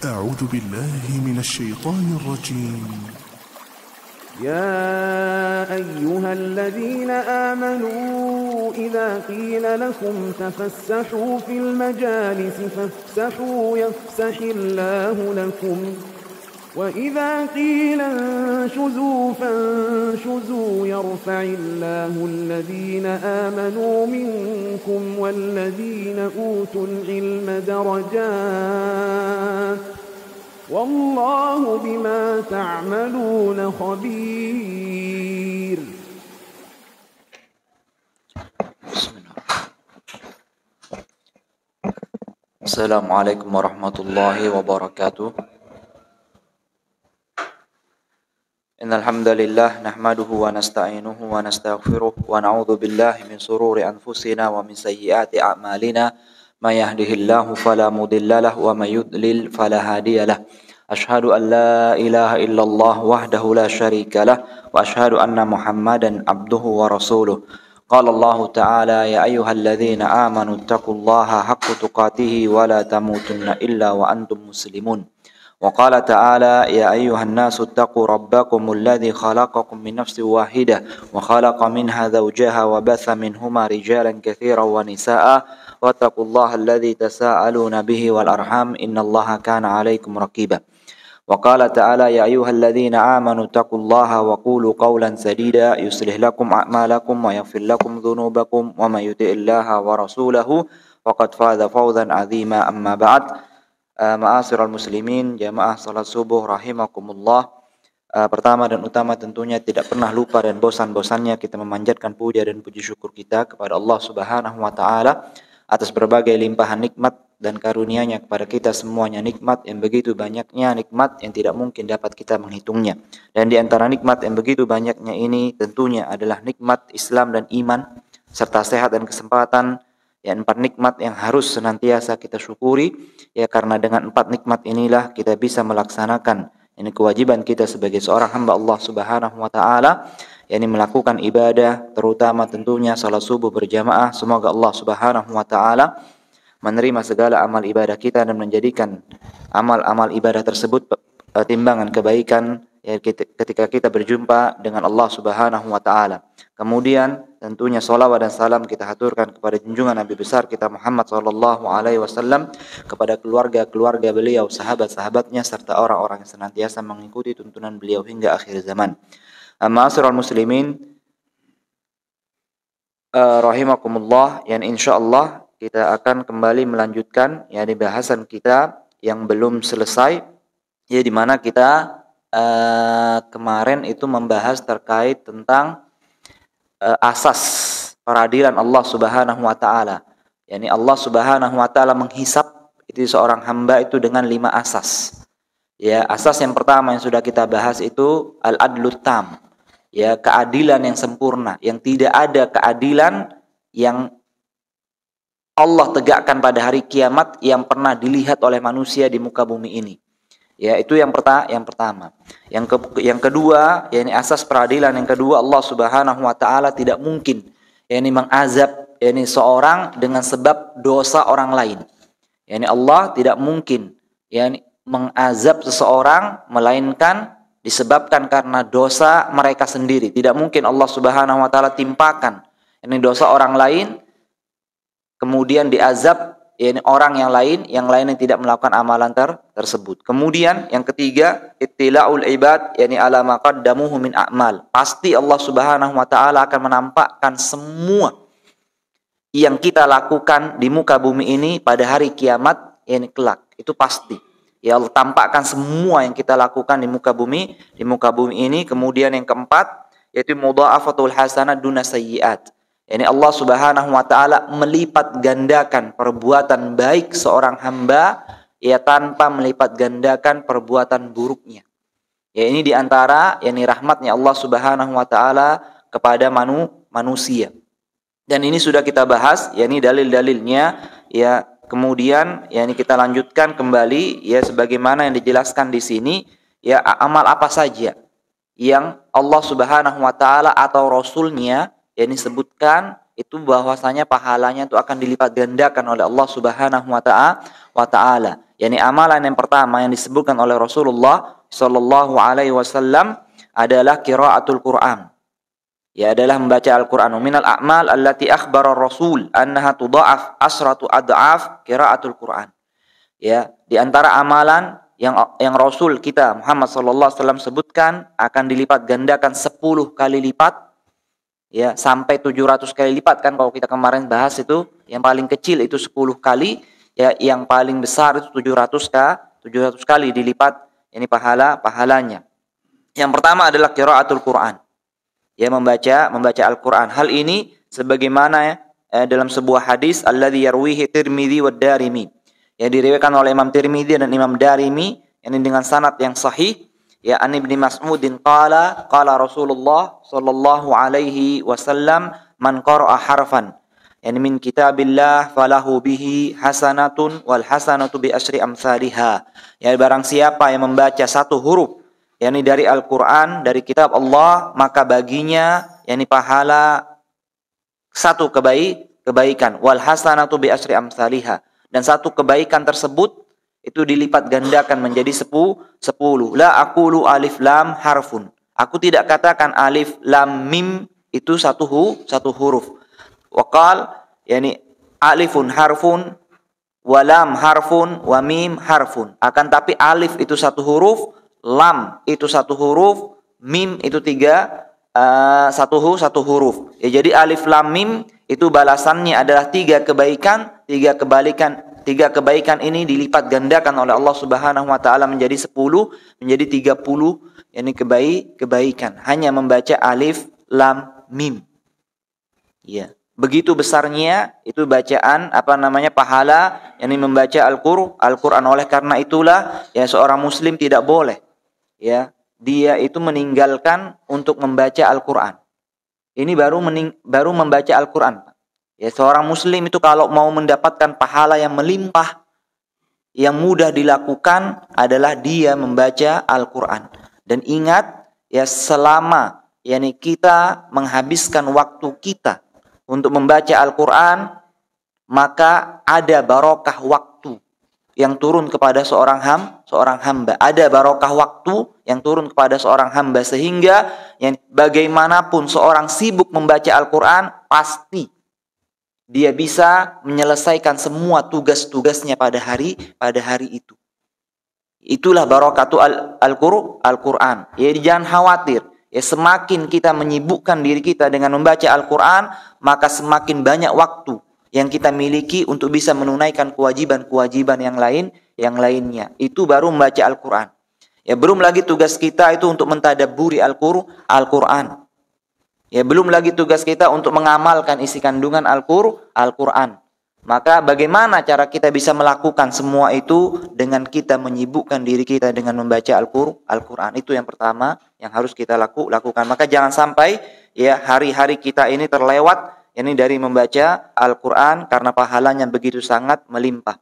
أعوذ بالله من الشيطان الرجيم. يا أيها الذين آمنوا إذا قيل لكم تفسحوا في المجالس فافسحوا يفسح الله لكم وإذا قيل انشزوا فانشزوا يرفع الله الذين آمنوا منكم والذين أوتوا العلم درجات والله بما تعملون خبير. Assalamualaikum warahmatullahi wabarakatuh. Innal hamdalillah nahmaduhu wa nasta'inuhu wa nastaghfiruh wa na'udzu billahi min shururi anfusina wa min sayyiati a'malina. May yahdihillahu fala mudilla lahu wa may yudlil fala hadiyalah. Ashhadu an la ilaha illallah wahdahu la syarika lah wa ashhadu anna Muhammadan abduhu wa rasuluh. Qala Allah Ta'ala ya ayyuhalladzina amanu taqullaha haqqa tuqatih wa la tamutunna illa wa antum muslimun. Wa qala ta'ala ya ayyuhan nasu taqu rabbakumul ladzi khalaqakum min nafsin wahidah wa khalaqa minha zawjaha wa batha minhuma rijalan katsiran wa nisaa'a wattaqullaha alladzi tasaaluna bihi wal arham innallaha kana 'alaikum raqiba. Wa qala ta'ala ya ayyuhalladzina amanu taqullaha wa qulu qawlan sadida yuslih lakum a'malakum wa yaghfir lakum dhunubakum wa may yuti'illaha wa rasulahu faqad faza fawzan 'azima amma ba'd. Ma'asyiral muslimin, jamaah salat subuh rahimakumullah. Pertama dan utama tentunya tidak pernah lupa dan bosan-bosannya kita memanjatkan puja dan puji syukur kita kepada Allah Subhanahu wa taala atas berbagai limpahan nikmat dan karunia-Nya kepada kita semuanya, nikmat yang begitu banyaknya, nikmat yang tidak mungkin dapat kita menghitungnya. Dan di antara nikmat yang begitu banyaknya ini tentunya adalah nikmat Islam dan iman serta sehat dan kesempatan. Ya, 4 nikmat yang harus senantiasa kita syukuri, ya, karena dengan 4 nikmat inilah kita bisa melaksanakan ini kewajiban kita sebagai seorang hamba Allah Subhanahu wa taala, yakni melakukan ibadah, terutama tentunya salat subuh berjamaah. Semoga Allah Subhanahu wa taala menerima segala amal ibadah kita dan menjadikan amal-amal ibadah tersebut timbangan kebaikan, ya, ketika kita berjumpa dengan Allah Subhanahu wa taala. Kemudian tentunya salawat dan salam kita haturkan kepada junjungan Nabi besar kita Muhammad sallallahu alaihi wasallam, kepada keluarga-keluarga beliau, sahabat-sahabatnya serta orang-orang yang senantiasa mengikuti tuntunan beliau hingga akhir zaman. Ma'asyiral muslimin rahimakumullah, yang insyaallah kita akan kembali melanjutkan yakni bahasan kita yang belum selesai, ya, di mana kita kemarin itu membahas terkait tentang asas peradilan Allah Subhanahu wa taala. Yani Allah Subhanahu wa taala menghisab itu seorang hamba itu dengan 5 asas. Ya, asas yang pertama yang sudah kita bahas itu al-adlut tam. Ya, keadilan yang sempurna, yang tidak ada keadilan yang Allah tegakkan pada hari kiamat yang pernah dilihat oleh manusia di muka bumi ini. Ya, itu yang pertama. Yang kedua, yakni asas peradilan yang kedua, Allah Subhanahu wa taala tidak mungkin yakni mengazab yakni seorang dengan sebab dosa orang lain. Yakni Allah tidak mungkin yakni mengazab seseorang melainkan disebabkan karena dosa mereka sendiri. Tidak mungkin Allah Subhanahu wa taala timpakan yakni dosa orang lain kemudian diazab yakni orang yang lain yang tidak melakukan amalan tersebut. Kemudian yang ketiga, ittila'ul ibad yakni ala ma qaddamuhu min a'mal. Pasti Allah Subhanahu wa taala akan menampakkan semua yang kita lakukan di muka bumi ini pada hari kiamat yakni kelak. Itu pasti. Ya, Allah tampakkan semua yang kita lakukan di muka bumi ini. Kemudian yang keempat yaitu mudha'afatul hasanat duna sayyi'at. Ini Allah Subhanahu wa taala melipat gandakan perbuatan baik seorang hamba ya tanpa melipat gandakan perbuatan buruknya. Ya, ini diantara yakni rahmatnya Allah Subhanahu wa taala kepada manusia. Dan ini sudah kita bahas yakni dalil-dalilnya, ya. Kemudian yakni kita lanjutkan kembali ya sebagaimana yang dijelaskan di sini, ya, amal apa saja yang Allah Subhanahu wa taala atau rasulnya yakni sebutkan itu bahwasanya pahalanya itu akan dilipat gandakan oleh Allah Subhanahu wa taala. Yani amalan yang pertama yang disebutkan oleh Rasulullah sallallahu alaihi wasallam adalah qiraatul Quran. Ya, adalah membaca Al-Qur'an. Minal a'mal allati akhbara Rasul annaha tudha'af asratu ad'af qiraatul Quran. Ya, di antara amalan yang Rasul kita Muhammad sallallahu alaihi wasallam sebutkan akan dilipat gandakan 10 kali lipat, ya, sampai 700 kali lipat kan kalau kita kemarin bahas itu yang paling kecil itu 10 kali, ya, yang paling besar itu 700 kali dilipat ini pahalanya. Yang pertama adalah qiraatul Quran. Ya, membaca Al-Qur'an. Hal ini sebagaimana dalam sebuah hadis alladzi yarwihi Tirmidzi wa Darimi, yang diriwayatkan oleh Imam Tirmidzi dan Imam Darimi, ini dengan sanad yang sahih, ya, an Ibnu Mas'udin qala Rasulullah sallallahu alaihi wasallam man qara'a harfan yani min kitabillah falahu bihi hasanatun wal hasanatu bi asyri amsalihha. Ya, barang siapa yang membaca satu huruf yakni dari Al-Qur'an, dari kitab Allah, maka baginya yakni pahala satu kebaikan, wal hasanatu bi asyri amsalihha, dan satu kebaikan tersebut itu dilipat gandakan menjadi 10. La aqulu alif lam harfun. Aku tidak katakan alif lam mim itu satu huruf. Waqal yani alifun harfun wa lam harfun wa mim harfun. Akan tapi alif itu satu huruf, lam itu satu huruf, mim itu satu huruf. Ya, jadi alif lam mim itu balasannya adalah 3 kebaikan. 3 kebaikan ini dilipat gandakan oleh Allah Subhanahu wa taala menjadi 10, menjadi 30 yakni kebaikan hanya membaca alif lam mim. Ya, begitu besarnya itu bacaan pahala yakni membaca Al-Qur'an. Oleh karena itulah ya seorang muslim tidak boleh ya dia itu meninggalkan untuk membaca Al-Qur'an. Ini baru membaca Al-Qur'an. Ya, seorang muslim itu kalau mau mendapatkan pahala yang melimpah, yang mudah dilakukan adalah dia membaca Al-Qur'an. Dan ingat ya, selama yakni kita menghabiskan waktu kita untuk membaca Al-Qur'an, maka ada barokah waktu yang turun kepada seorang hamba. Ada barokah waktu yang turun kepada seorang hamba, sehingga yang bagaimanapun seorang sibuk membaca Al-Qur'an, pasti dia bisa menyelesaikan semua tugas-tugasnya pada hari itu. Itulah barakatu Al-Qur'an. Ya, jangan khawatir. Ya, semakin kita menyibukkan diri kita dengan membaca Al-Qur'an, maka semakin banyak waktu yang kita miliki untuk bisa menunaikan kewajiban-kewajiban yang lainnya. Itu baru membaca Al-Qur'an. Ya, belum lagi tugas kita itu untuk mentadabburi Al-Qur'an. Ya, belum lagi tugas kita untuk mengamalkan isi kandungan Al-Qur'an. Maka bagaimana cara kita bisa melakukan semua itu? Dengan kita menyibukkan diri kita dengan membaca Al-Qur'an. Itu yang pertama yang harus kita lakukan. Maka jangan sampai ya hari-hari kita ini terlewat ini dari membaca Al-Qur'an karena pahalanya begitu sangat melimpah.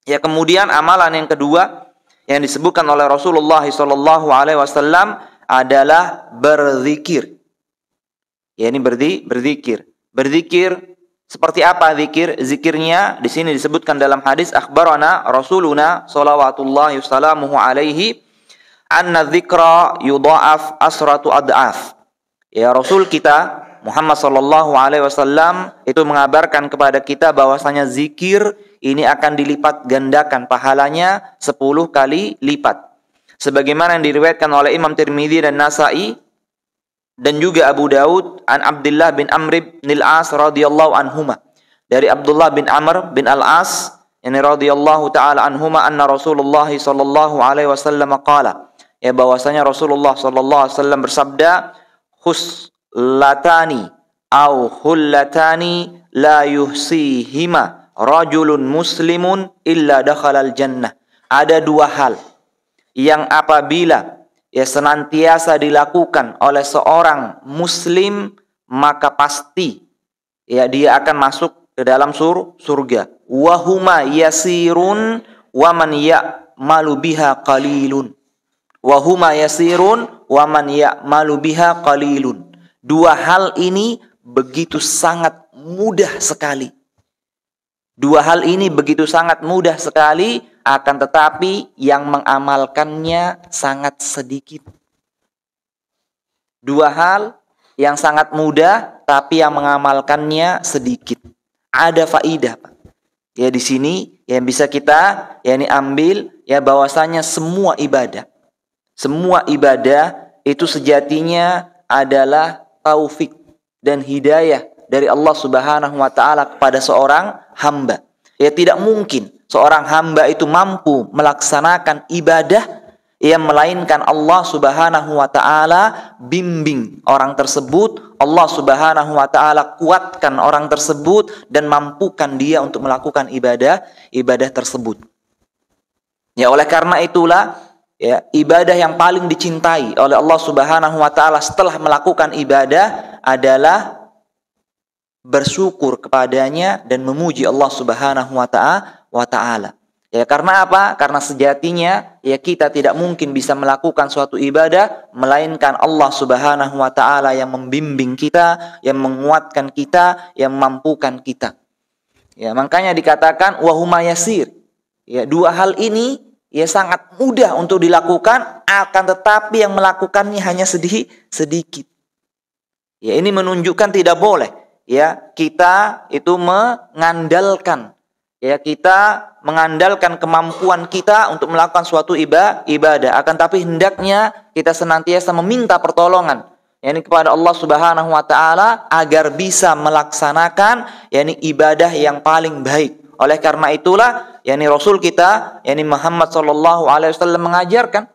Ya, kemudian amalan yang kedua yang disebutkan oleh Rasulullah SAW adalah berzikir. Ya, ini berzikir. Berzikir seperti apa zikir? Zikirnya di sini disebutkan dalam hadis akhbarana Rasuluna sallallahu wasallamuhu alaihi anna dzikra yudha'af asratu ad'af. Ya, Rasul kita Muhammad sallallahu alaihi wasallam itu mengabarkan kepada kita bahwasanya zikir ini akan dilipat gandakan pahalanya 10 kali lipat. Sebagaimana yang diriwayatkan oleh Imam Tirmidzi dan Nasa'i dan juga Abu Daud an Abdullah bin Amr bin Al-As radhiyallahu anhuma. Dari Abdullah bin Amr bin Al-As ini radhiyallahu taala anhuma anna Rasulullah sallallahu alaihi wasallam qala, ya bahwasanya Rasulullah sallallahu alaihi wasallam bersabda, khuslatani au khullatani la yuhsihima rajulun muslimun illa dakhalal jannah. Ada 2 hal yang apabila ya senantiasa dilakukan oleh seorang muslim, maka pasti ya dia akan masuk ke dalam surga. Wa huma yasirun wa man ya'malu biha qalilun. Wa huma yasirun wa man ya'malu biha qalilun. 2 hal ini begitu sangat mudah sekali. Dua hal ini begitu sangat mudah sekali, akan tetapi yang mengamalkannya sangat sedikit. Dua hal yang sangat mudah, tapi yang mengamalkannya sedikit. Ada faidah, Pak. Ya, di sini yang bisa kita ambil bahwasanya semua ibadah itu sejatinya adalah taufik dan hidayah dari Allah Subhanahu wa taala kepada seorang hamba. Ya, tidak mungkin seorang hamba itu mampu melaksanakan ibadah melainkan Allah Subhanahu wa taala bimbing orang tersebut, Allah Subhanahu wa taala kuatkan orang tersebut dan mampukan dia untuk melakukan ibadah tersebut. Ya, oleh karena itulah ibadah yang paling dicintai oleh Allah Subhanahu wa taala setelah melakukan ibadah adalah bersyukur kepadanya dan memuji Allah Subhanahu wa taala. Ya, karena apa? Karena sejatinya kita tidak mungkin bisa melakukan suatu ibadah melainkan Allah Subhanahu wa taala yang membimbing kita, yang menguatkan kita, yang memampukan kita. Ya, makanya dikatakan wa huma yasir. Ya, dua hal ini sangat mudah untuk dilakukan, akan tetapi yang melakukannya hanya sedikit. Ya, ini menunjukkan tidak boleh kita itu mengandalkan kemampuan kita untuk melakukan suatu ibadah, akan tapi hendaknya kita senantiasa meminta pertolongan kepada Allah Subhanahu wa taala agar bisa melaksanakan ibadah yang paling baik. Oleh karena itulah Rasul kita Muhammad sallallahu alaihi wasallam mengajarkan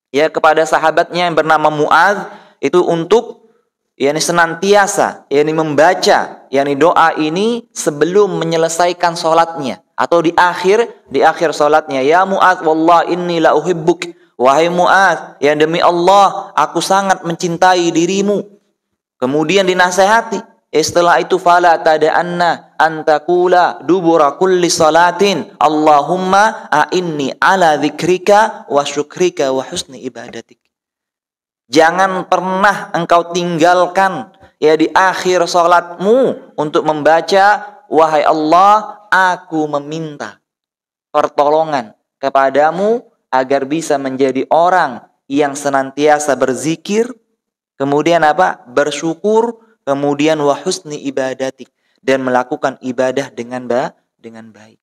kepada sahabatnya yang bernama Muadz itu untuk senantiasa membaca doa ini sebelum menyelesaikan sholatnya atau di akhir sholatnya. Ya Muadz, wallah inni la uhibbuk. Wahai Muadz, demi Allah aku sangat mencintai dirimu. Kemudian dinasihati. Setelah itu fala tada'anna antakula dubura kulli salatin Allahumma a'inni ala dzikrika wa syukrika wa husni ibadatik. Jangan pernah engkau tinggalkan di akhir salatmu untuk membaca, wahai Allah, aku meminta pertolongan kepadamu agar bisa menjadi orang yang senantiasa berzikir, kemudian bersyukur, kemudian wa husni ibadatik, dan melakukan ibadah dengan baik.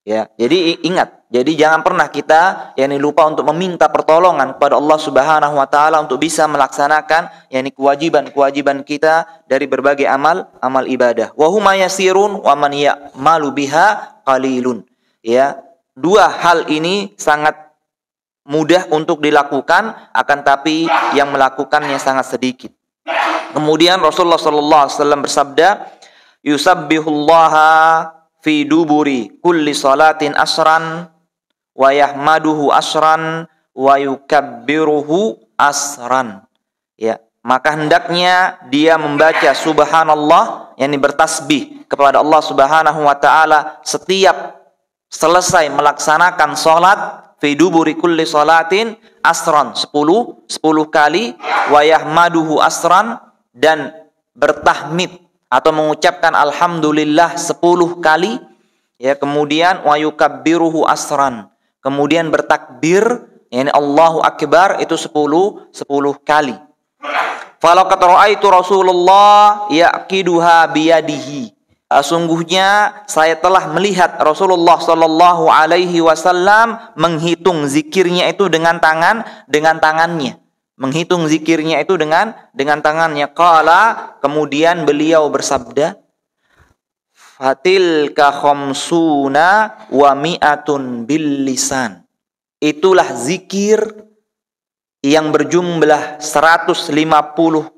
Ya, jadi ingat, jadi jangan pernah kita lupa untuk meminta pertolongan kepada Allah Subhanahu wa taala untuk bisa melaksanakan kewajiban-kewajiban kita dari berbagai amal ibadah. Wa huma yasirun wa man ya'malu biha qalilun. Ya, dua hal ini sangat mudah untuk dilakukan, akan tapi yang melakukannya sangat sedikit. Kemudian Rasulullah sallallahu alaihi wasallam bersabda, "Yusabbihullaha fi duburi kulli salatin asran wa yahmaduhu asran wa yukabbiruhu asran." Ya, maka hendaknya dia membaca subhanallah, bertasbih kepada Allah Subhanahu wa taala setiap selesai melaksanakan salat, fi duburi kulli salatin asran 10 kali, wa yahmaduhu asran, dan bertahmid atau mengucapkan alhamdulillah 10 kali, kemudian wa yukabbiruhu asran, kemudian bertakbir Allahu akbar itu 10 kali. Falaqad ra'aitu Rasulullah yaqiduha biyadihi. Sungguhnya saya telah melihat Rasulullah sallallahu alaihi wasallam menghitung zikirnya itu dengan tangannya. Menghitung zikirnya itu dengan tangannya. Qala, kemudian beliau bersabda, fatilka khamsuna wa mi'atun bil lisan. Itulah zikir yang berjumlah 150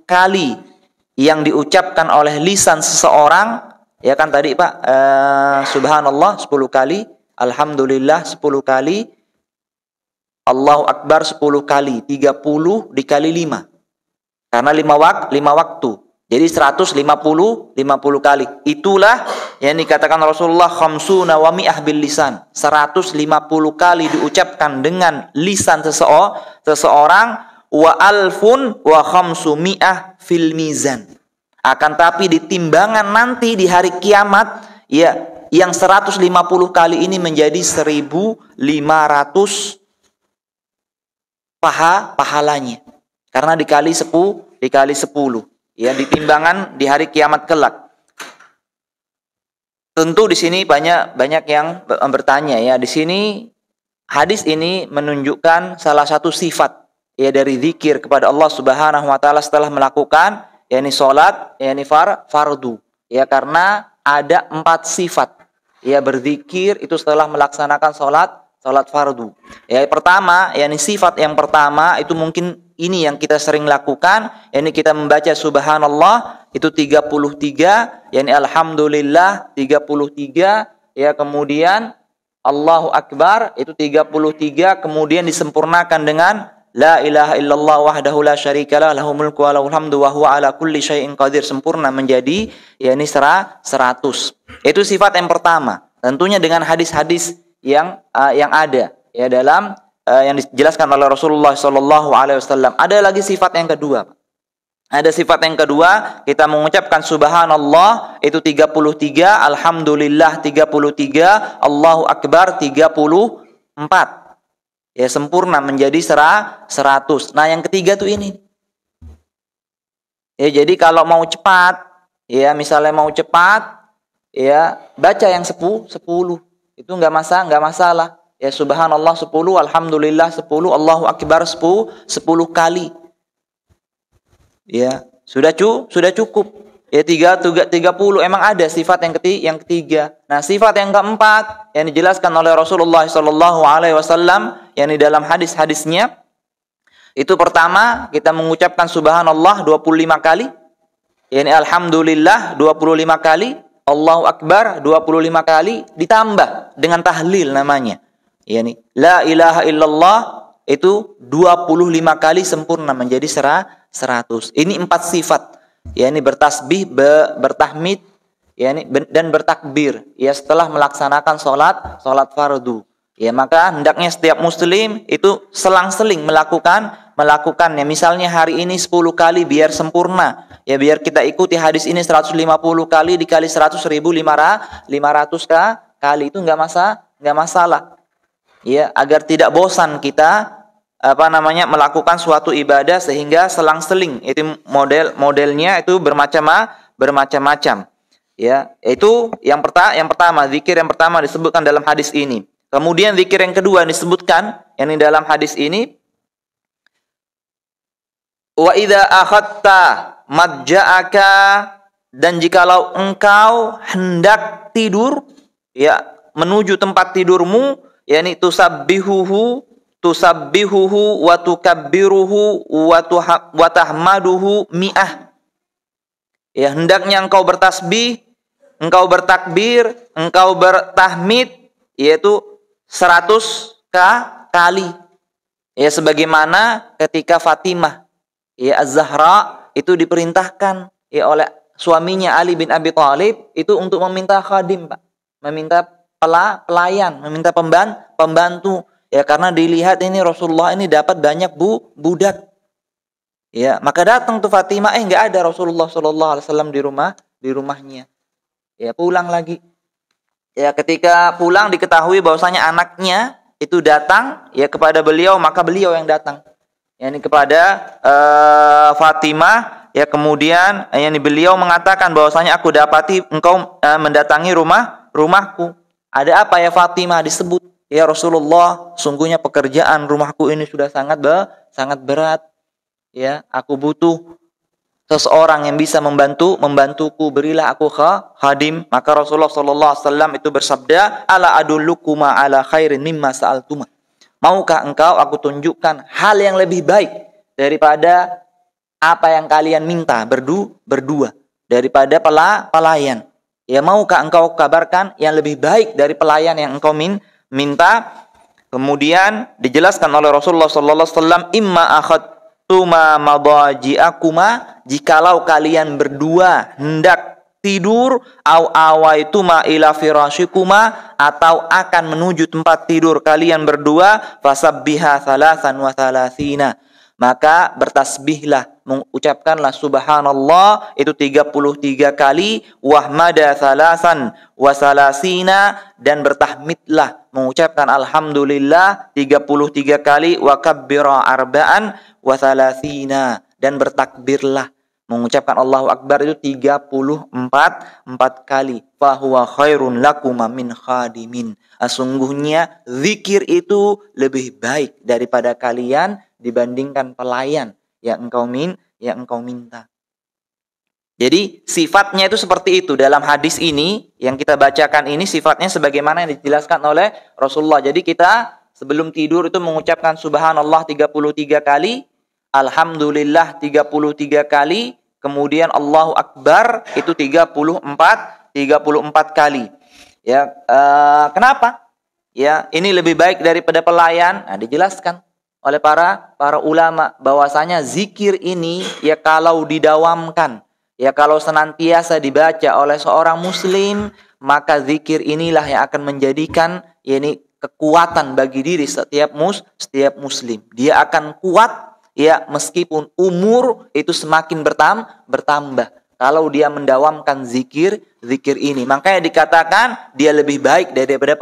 kali yang diucapkan oleh lisan seseorang. Ya kan tadi Pak, subhanallah 10 kali, alhamdulillah 10 kali, Allahu Akbar 10 kali, 30 dikali 5. Karena 5 waktu. Jadi 150 kali. Itulah yang dikatakan Rasulullah khamsuna wa mi'ah bil lisan. 150 kali diucapkan dengan lisan seseorang, wa alfun wa khamsu mi'ah fil mizan. Akan tapi di timbangan nanti di hari kiamat, ya, yang 150 kali ini menjadi 1.500 pahalanya. Karena dikali 10, ya, di timbangan di hari kiamat kelak. Tentu di sini banyak yang bertanya, ya. Di sini hadis ini menunjukkan salah satu sifat, ya, dari zikir kepada Allah Subhanahu wa taala setelah melakukan, yakni salat, yakni fardu. Ya, karena ada 4 sifat, ya, berzikir itu setelah melaksanakan salat fardu. Ya, pertama, yakni sifat yang pertama itu mungkin ini yang kita sering lakukan, yakni kita membaca subhanallah itu 33, yakni alhamdulillah 33, ya, kemudian Allahu akbar itu 33, kemudian disempurnakan dengan la ilaha illallah wahdahu la syarikalah lahul mulku wa lahul hamdu wa huwa ala kulli syai'in qadir, sempurna menjadi, yakni 100. Itu sifat yang pertama. Tentunya dengan hadis-hadis yang ada, ya, dalam yang dijelaskan oleh Rasulullah sallallahu alaihi wasallam. Ada lagi sifat yang kedua. Ada sifat yang kedua, kita mengucapkan subhanallah itu 33, alhamdulillah 33, Allahu akbar 34. Ya, sempurna menjadi 100. Nah, yang ketiga tuh ini. Ya, jadi kalau mau cepat, ya, misalnya mau cepat, ya, baca yang 10. Itu enggak masalah. Ya, subhanallah 10, alhamdulillah 10, Allahu akbar 10 kali. Ya, sudah cukup. Ya, 30 emang ada sifat yang ketiga. Nah, sifat yang keempat yang dijelaskan oleh Rasulullah sallallahu alaihi wasallam, yang di dalam hadis-hadisnya itu pertama kita mengucapkan subhanallah 25 kali, yakni alhamdulillah 25 kali, Allahu akbar 25 kali, ditambah dengan tahlil namanya, yakni la ilaha illallah itu 25 kali sempurna menjadi 100. Ini 4 sifat, yakni bertasbih, bertahmid, yakni dan bertakbir, ya, setelah melaksanakan salat fardu. Ya, maka hendaknya setiap muslim itu selang-seling melakukannya. Misalnya hari ini 10 kali biar sempurna. Ya, biar kita ikuti hadis ini 150 kali dikali 100, 1.500 kali, itu enggak masalah. Ya, agar tidak bosan kita melakukan suatu ibadah, sehingga selang-seling. Itu modelnya itu bermacam-macam. Ya, itu yang pertama, zikir yang pertama disebutkan dalam hadis ini. Kemudian zikir yang kedua disebutkan yang di dalam hadis ini, wa idza akhadta madja'aka, dan jikalau engkau hendak tidur, ya, menuju tempat tidurmu, yakni tusabbihuhu wa tukabbiruhu wa tahmaduhu mi'ah. Ya, hendaknya engkau bertasbih, engkau bertakbir, engkau bertahmid, yaitu 100 kali. Ya, sebagaimana ketika Fatimah, ya, Az-Zahra itu diperintahkan, ya, oleh suaminya Ali bin Abi Thalib itu untuk meminta khadim, Pak. Meminta pelayan, meminta pembantu. Ya, karena dilihat ini Rasulullah ini dapat banyak budak. Ya, maka datang tuh Fatimah, enggak ada Rasulullah sallallahu alaihi wasallam di rumahnya. Ya, pulang lagi. Ya, ketika pulang diketahui bahwasanya anaknya itu datang, ya, kepada beliau, maka beliau yang datang. Yani kepada Fatimah, ya, kemudian yani beliau mengatakan bahwasanya aku dapati engkau mendatangi rumahku. Ada apa ya Fatimah? Disebut, ya Rasulullah, sungguhnya pekerjaan rumahku ini sudah sangat berat. Ya, aku butuh seseorang yang bisa membantuku, berilah aku khadim. Maka Rasulullah sallallahu alaihi wasallam itu bersabda, ala adullukuma ala khairin mimma sa'altuma. Maukah engkau aku tunjukkan hal yang lebih baik daripada apa yang kalian minta berdua daripada pelayan? Ya, maukah engkau kabarkan yang lebih baik dari pelayan yang engkau minta? Kemudian dijelaskan oleh Rasulullah sallallahu alaihi wasallam, imma akhadtuma madaji'akuma, jikalau kalian berdua hendak tidur, au awaituma ila firasyikuma, atau akan menuju tempat tidur kalian berdua, fasabbiha thalathan wa thalathina, maka bertasbihlah, mengucapkanlah subhanallah itu 33 kali, wahmada thalasan wa salasina, dan bertahmidlah, mengucapkan alhamdulillah 33 kali, wa kabbira arba'an wa salasina, dan bertakbirlah, mengucapkan Allahu Akbar itu 34 kali. Fahuwa khairun lakuma min khadimin. Sesungguhnya zikir itu lebih baik daripada kalian dibandingkan pelayan yang engkau minta. Jadi sifatnya itu seperti itu. Dalam hadis ini yang kita bacakan ini sifatnya sebagaimana yang dijelaskan oleh Rasulullah. Jadi kita sebelum tidur itu mengucapkan subhanallah 33 kali, alhamdulillah 33 kali, kemudian Allahu Akbar itu 34 kali. Ya, kenapa? Ya, ini lebih baik daripada pelayan. Nah, dijelaskan oleh para ulama bahwasanya zikir ini ya kalau didawamkan, ya kalau senantiasa dibaca oleh seorang muslim, maka zikir inilah yang akan menjadikan ya ini kekuatan bagi diri setiap muslim. Dia akan kuat ya meskipun umur itu semakin bertambah. Kalau dia mendawamkan zikir ini, makanya dikatakan dia lebih baik daripada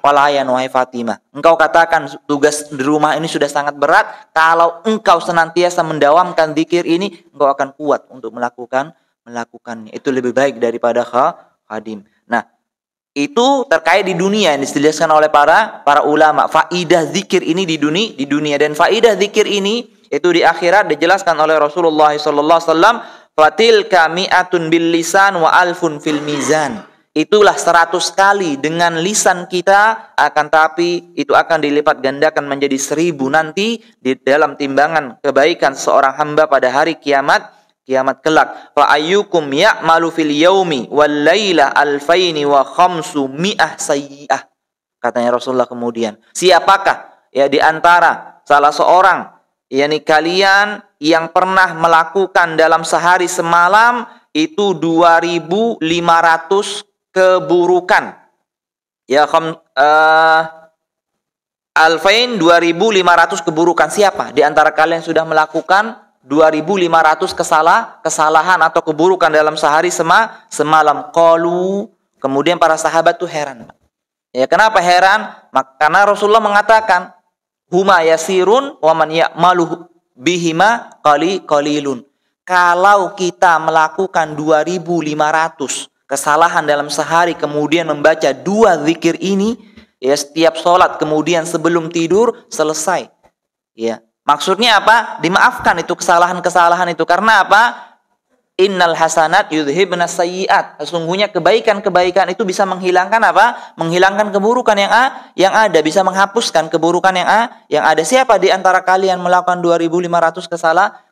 pelayan, wahai Fatimah. Engkau katakan tugas di rumah ini sudah sangat berat. Kalau engkau senantiasa mendawamkan zikir ini, engkau akan kuat untuk melakukannya. Itu lebih baik daripada khadim. Nah, itu terkait di dunia yang dijelaskan oleh para ulama. Faidah zikir ini di dunia, dan faidah zikir ini itu di akhirat dijelaskan oleh Rasulullah SAW. Fatilka mi'atun bil lisan wa alfun fil mizan. Itulah 100 kali dengan lisan kita, akan tapi itu akan dilipat gandakan menjadi 1000 nanti di dalam timbangan kebaikan seorang hamba pada hari kiamat kelak. Fa ayyukum ya'malu fil yaumi wal laila alfaini wa khamsu mi'ah sayyi'ah. Katanya Rasulullah kemudian, siapakah ya di antara salah seorang yakni kalian yang pernah melakukan dalam sehari semalam itu 2500 keburukan. Ya, alfain 2500 keburukan. Siapa di antara kalian sudah melakukan 2500 kesalahan atau keburukan dalam sehari semalam? Qalu, kemudian para sahabat tuh heran. Ya, kenapa heran? Karena Rasulullah mengatakan huma yasirun wa man ya'malu bihima qalilun. Kalau kita melakukan 2500 kesalahan dalam sehari kemudian membaca 2 zikir ini ya setiap sholat kemudian sebelum tidur selesai. Ya, maksudnya apa? Dimaafkan itu kesalahan-kesalahan itu. Karena apa? Innal hasanat yudhibna sayyi'at. Sesungguhnya kebaikan-kebaikan itu bisa menghilangkan apa? Menghilangkan keburukan yang ada, bisa menghapuskan keburukan yang ada. Siapa di antara kalian melakukan 2500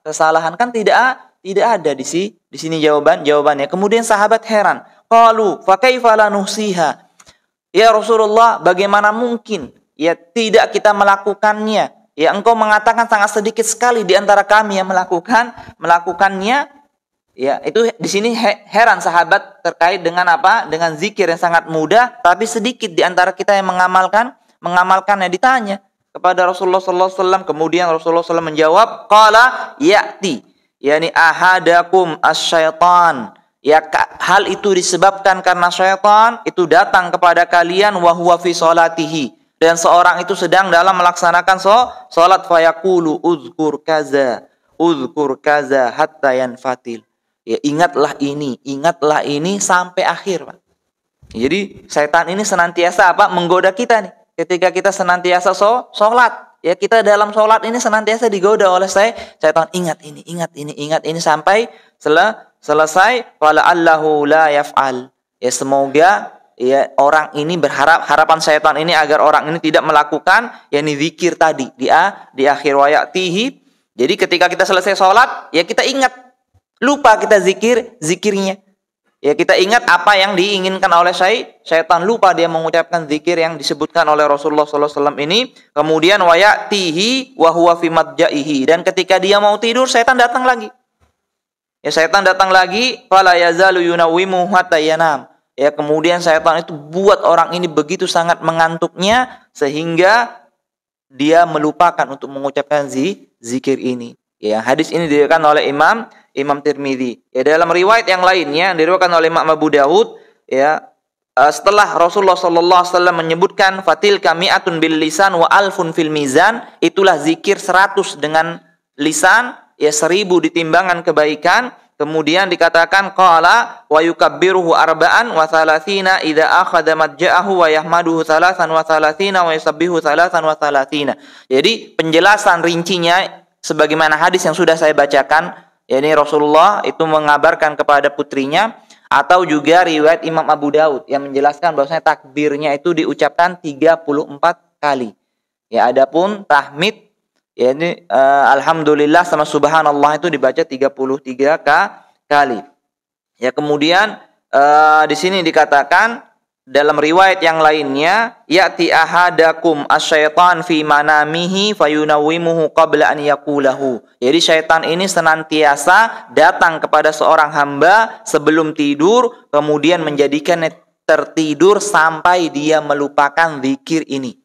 kesalahan? Kan tidak ada di sini jawabannya. Kemudian sahabat heran. Qalu fa kaifa la nuhsiha? Ya Rasulullah, bagaimana mungkin ya tidak kita melakukannya? Ya engkau mengatakan sangat sedikit sekali di antara kami yang melakukannya. Ya, itu di sini heran sahabat terkait dengan apa? Dengan zikir yang sangat mudah, tapi sedikit di antara kita yang mengamalkannya. Ditanya kepada Rasulullah SAW, kemudian Rasulullah SAW menjawab, qala ya'ti, yani ahadakum asyaitan. Ya, hal itu disebabkan karena syaitan itu datang kepada kalian wa huwa fi sholatihi, dan seorang itu sedang dalam melaksanakan salat, fayaqulu uzkur kaza hatta yanfatil. Ya, ingatlah ini sampai akhir, Pak. Jadi setan ini senantiasa apa? Menggoda kita nih. Ketika kita senantiasa sholat, ya kita dalam sholat ini senantiasa digoda oleh setan. Ingat ini sampai selesai. Wala allahu la yaf'al. Ya semoga ya orang ini harapan setan ini agar orang ini tidak melakukan yakni zikir tadi di akhir wayatihi. Jadi ketika kita selesai sholat, ya kita ingat. Lupa kita zikirnya. Ya kita ingat apa yang diinginkan oleh syaitan. Lupa dia mengucapkan zikir yang disebutkan oleh Rasulullah SAW ini. Kemudian wayatihi wa huwa fi madja'ihi. Dan ketika dia mau tidur, syaitan datang lagi. Ya syaitan datang lagi. Fala yazalu yunawwimu hatta yanam. Ya kemudian syaitan itu buat orang ini begitu sangat mengantuknya sehingga dia melupakan untuk mengucapkan zikir ini. Ya, hadis ini diriwayatkan oleh Imam Tirmidzi. Ya, dalam riwayat yang lainnya diriwayatkan oleh Imam Abu Dawud, ya, setelah Rasulullah sallallahu alaihi wasallam menyebutkan fatil kami'atun bil lisan wa alfun fil mizan, itulah zikir 100 dengan lisan, ya 1000 di timbangan kebaikan. Kemudian dikatakan qala wa yukabbiruhu arba'an wa thalathina idza akhadha madja'ahu wa yahmaduhu thalathan wa thalathina wa yusabbihu thalathan wa thalathina. Jadi penjelasan rincinya sebagaimana hadis yang sudah saya bacakan, yakni Rasulullah itu mengabarkan kepada putrinya, atau juga riwayat Imam Abu Daud yang menjelaskan bahwasanya takbirnya itu diucapkan 34 kali. Ya, adapun tahmid, yakni alhamdulillah sama subhanallah itu dibaca 33 kali. Ya, kemudian di sini dikatakan dalam riwayat yang lainnya, ya'ti ahadakum asyaitan fi manamihi fayunawwimuhu qabla an yaqulahu. Jadi syaitan ini senantiasa datang kepada seorang hamba sebelum tidur, kemudian menjadikannya tertidur sampai dia melupakan zikir ini.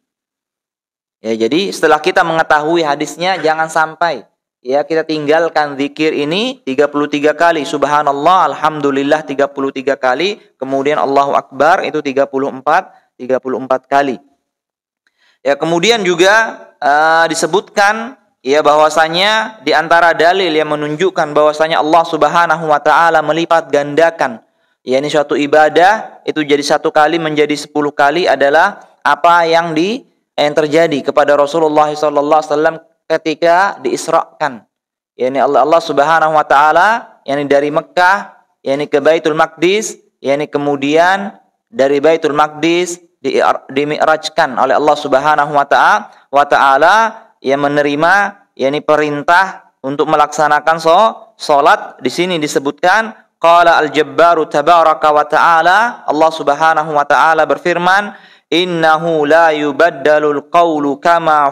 Ya, jadi setelah kita mengetahui hadisnya, jangan sampai ya kita tinggalkan zikir ini 33 kali, subhanallah, alhamdulillah 33 kali, kemudian Allahu Akbar itu 34 kali. Ya, kemudian juga disebutkan ya bahwasanya di antara dalil yang menunjukkan bahwasanya Allah Subhanahu wa taala melipat gandakan ya ini suatu ibadah itu jadi 1 kali menjadi 10 kali adalah apa yang terjadi kepada Rasulullah sallallahu alaihi wasallam ketika diisrakan, yakni Allah Subhanahu wa taala yakni dari Mekah yakni ke Baitul Maqdis, yakni kemudian dari Baitul Maqdis dimi'rajkan oleh Allah Subhanahu wa taala yang menerima yakni perintah untuk melaksanakan salat. Di sini disebutkan qala al-jabbaru tabaraka wa taala, Allah Subhanahu wa taala berfirman, innahu la yubaddalul qawlu kama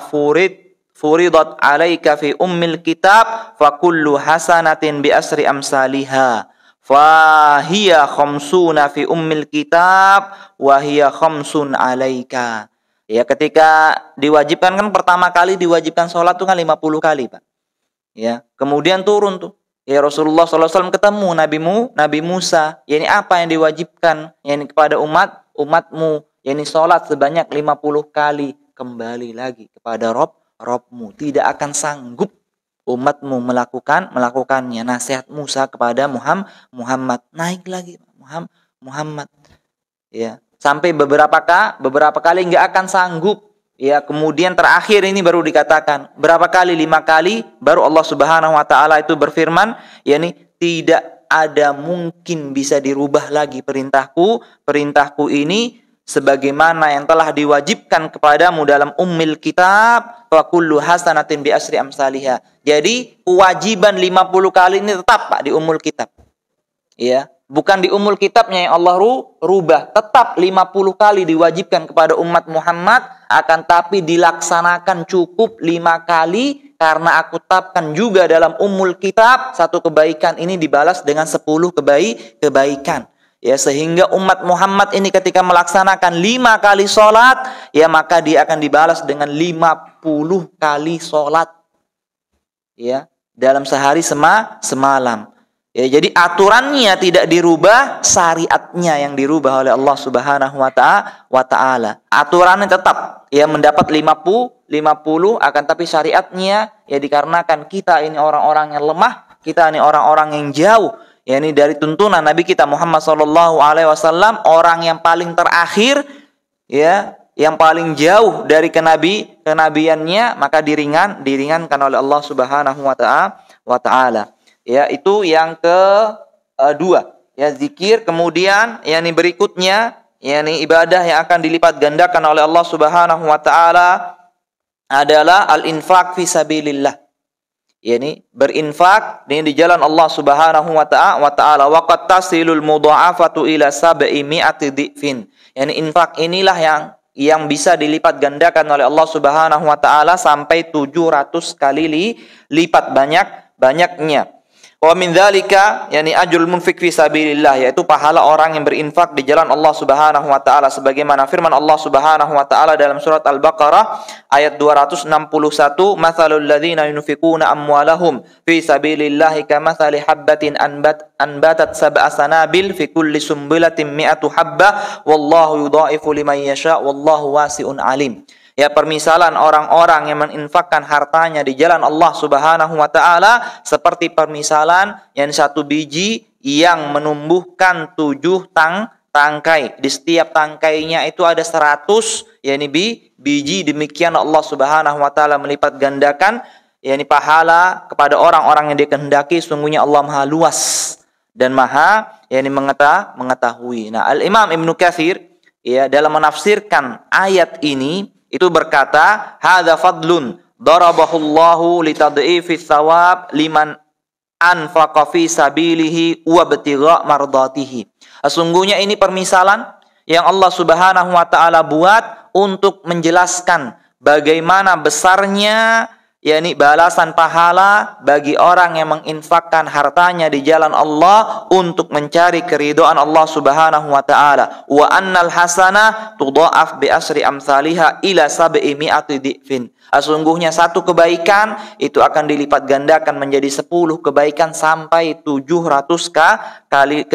furidat alaika fi ummil kitab fa kullu hasanatin bi asri amsalihha fa hiya khamsuna fi ummil kitab wa hiya khamsun alaika. Ya, ketika diwajibkan kan pertama kali diwajibkan sholat itu kan 50 kali, Pak. Ya, kemudian turun tuh. Ya, Rasulullah SAW ketemu Nabi Musa. Ya, ini apa yang diwajibkan? Ya, ini kepada umatmu. Ya, ini sholat sebanyak 50 kali. Kembali lagi kepada Robmu, tidak akan sanggup umatmu melakukannya. Nasihat Musa kepada Muhammad, naik lagi Muhammad, ya sampai beberapa kali nggak akan sanggup. Ya, kemudian terakhir ini baru dikatakan berapa kali? 5 kali. Baru Allah Subhanahu wa taala itu berfirman, yakni tidak ada mungkin bisa dirubah lagi perintahku ini sebagaimana yang telah diwajibkan kepadamu dalam ummil kitab, wa kullu hasanatin bi asri amsalihha. Jadi kewajiban 50 kali ini tetap, Pak, di ummul kitab. Ya, bukan di ummul kitabnya yang Allah rubah, tetap 50 kali diwajibkan kepada umat Muhammad, akan tapi dilaksanakan cukup 5 kali karena aku tetapkan juga dalam ummul kitab 1 kebaikan ini dibalas dengan 10 kebaikan. Ya, sehingga umat Muhammad ini ketika melaksanakan 5 kali sholat, ya maka dia akan dibalas dengan 50 kali sholat. Ya, dalam sehari semalam. Ya, jadi aturannya tidak dirubah, syariatnya yang dirubah oleh Allah Subhanahu wa taala. Aturannya tetap ya mendapat 50 akan tapi syariatnya ya dikarenakan kita ini orang-orang yang lemah, kita ini orang-orang yang jauh yakni dari tuntunan Nabi kita Muhammad sallallahu alaihi wasallam, orang yang paling terakhir ya, yang paling jauh dari kenabiannya, maka diringankan oleh Allah Subhanahu wa taala. Ya, itu yang kedua, ya zikir. Kemudian yakni berikutnya yakni ibadah yang akan dilipat gandakan oleh Allah Subhanahu wa taala adalah al-infaq fi sabilillah. yakni berinfak di jalan Allah Subhanahu wa taala. Wa qad tasilul mudha'afatu ila 700 dhifin. yakni infak inilah yang bisa dilipat gandakan oleh Allah Subhanahu wa taala sampai 700 kali lipat banyaknya. Wa min dzalika yani ajrul munfik fi sabilillah, yaitu pahala orang yang berinfak di jalan Allah Subhanahu wa taala sebagaimana firman Allah Subhanahu wa taala dalam surat Al-Baqarah ayat 261, matsalul ladzina yunfikuna amwalahum fi sabilillahi kamatsali habbatin anbatat sab'a sanabil fi kulli sumbulatin mi'atu habbah wallahu yudha'ifu liman yasha wallahu wasi'un alim. Ya, permisalan orang-orang yang menginfakkan hartanya di jalan Allah Subhanahu wa taala seperti permisalan yang satu biji yang menumbuhkan 7 tangkai. Di setiap tangkainya itu ada 100 yakni biji. Demikian Allah Subhanahu wa taala melipat gandakan yakni pahala kepada orang-orang yang dikehendaki. Sungguhnya Allah Maha luas dan Maha yakni mengetahui. Nah, Al-Imam Ibnu Katsir ya dalam menafsirkan ayat ini itu berkata, hadza fadlun darabahullahu litad'ifis thawab liman anfaqa fi sabilihi wa ibtigha mardatihi. Sesungguhnya ini permisalan yang Allah Subhanahu wa taala buat untuk menjelaskan bagaimana besarnya yakni balasan pahala bagi orang yang menginfakkan hartanya di jalan Allah untuk mencari keridhaan Allah Subhanahu wa taala. Wa annal hasanah tudha'af bi asri amsalha ila 700 dhifin. Sesungguhnya satu kebaikan itu akan dilipat gandakan menjadi 10 kebaikan sampai 700 kali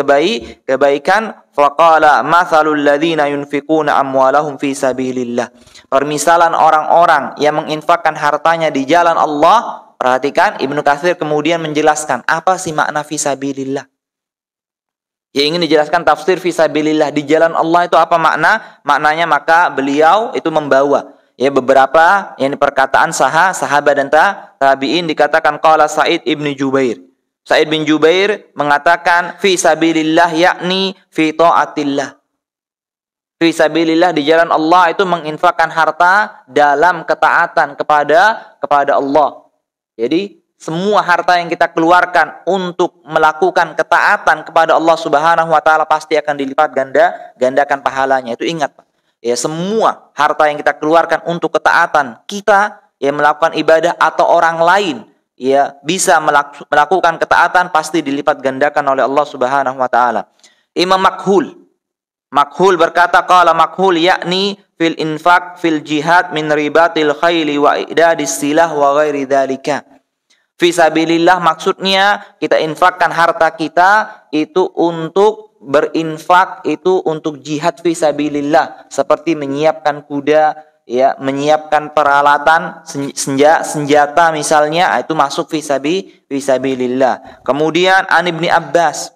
kebaikan. Faqala mathalul ladzina yunfikuna amwalahum fi sabilillah. Permisalan orang-orang yang menginfakkan hartanya di jalan Allah. Perhatikan, Ibnu Katsir kemudian menjelaskan apa sih makna fi sabilillah. Ya, ingin dijelaskan tafsir fi sabilillah di jalan Allah itu apa makna? Maknanya maka beliau itu membawa ya beberapa yang perkataan sahabat dan tabi'in. Dikatakan qala Sa'id ibn Jubair. Sa'id bin Jubair mengatakan fi sabilillah yakni fi ta'atillah. Fi sabilillah di jalan Allah itu menginfakkan harta dalam ketaatan kepada Allah. Jadi semua harta yang kita keluarkan untuk melakukan ketaatan kepada Allah Subhanahu wa taala pasti akan dilipat gandakan pahalanya. Itu ingat, Pak. Ya, semua harta yang kita keluarkan untuk ketaatan kita yang melakukan ibadah atau orang lain ya bisa melakukan ketaatan pasti dilipat gandakan oleh Allah Subhanahu wa taala. Imam Makhul berkata qala Makhul yakni fil infaq fil jihad min ribatil khayli wa idadis silah wa ghairi dzalika. Fi sabilillah maksudnya kita infakkan harta kita itu untuk berinfak itu untuk jihad fi sabilillah seperti menyiapkan kuda ya, menyiapkan peralatan senjata misalnya, itu masuk fi sabilillah. Kemudian an Ibnu Abbas,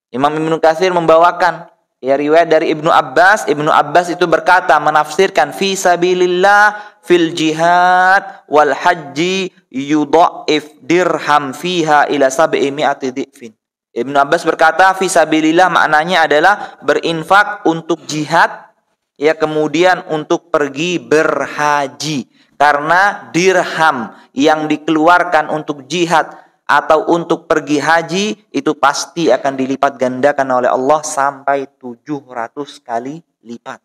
Imam Ibnu Katsir membawakan ya riwayat dari Ibnu Abbas. Ibnu Abbas itu berkata menafsirkan fi sabilillah fil jihad wal haji yudha'if dirham fiha ila 700 dhifin. Ibnu Abbas berkata fi sabilillah maknanya adalah berinfak untuk jihad ya, kemudian untuk pergi berhaji, karena dirham yang dikeluarkan untuk jihad atau untuk pergi haji itu pasti akan dilipat gandakan oleh Allah sampai 700 kali lipat.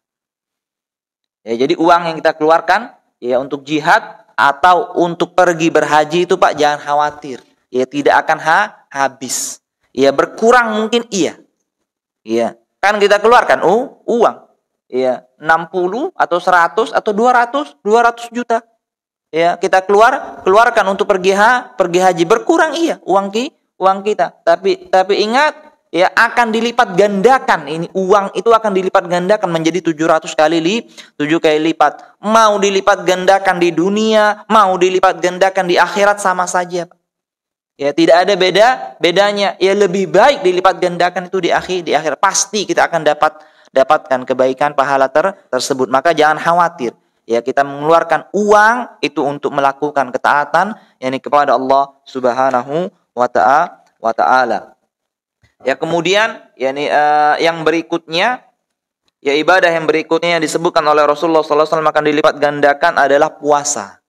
Ya, jadi uang yang kita keluarkan ya untuk jihad atau untuk pergi berhaji itu Pak jangan khawatir, ya tidak akan habis. Ya berkurang mungkin iya. Iya, kan kita keluarkan uang. Ya, 60 atau 100 atau 200 juta. Ya, kita keluarkan untuk pergi haji, berkurang iya uang kita. Tapi ingat ya akan dilipat gandakan, ini uang itu akan dilipat gandakan menjadi 700 kali 7 kali lipat. Mau dilipat gandakan di dunia, mau dilipat gandakan di akhirat sama saja. Ya, tidak ada bedanya. Ya lebih baik dilipat gandakan itu di akhirat. Pasti kita akan dapatkan kebaikan pahala tersebut. Maka jangan khawatir. Ya, kita mengeluarkan uang itu untuk melakukan ketaatan yakni kepada Allah Subhanahu wa taala. Ya, kemudian yakni yang berikutnya ya ibadah yang berikutnya yang disebutkan oleh Rasulullah SAW akan dilipat gandakan adalah puasa.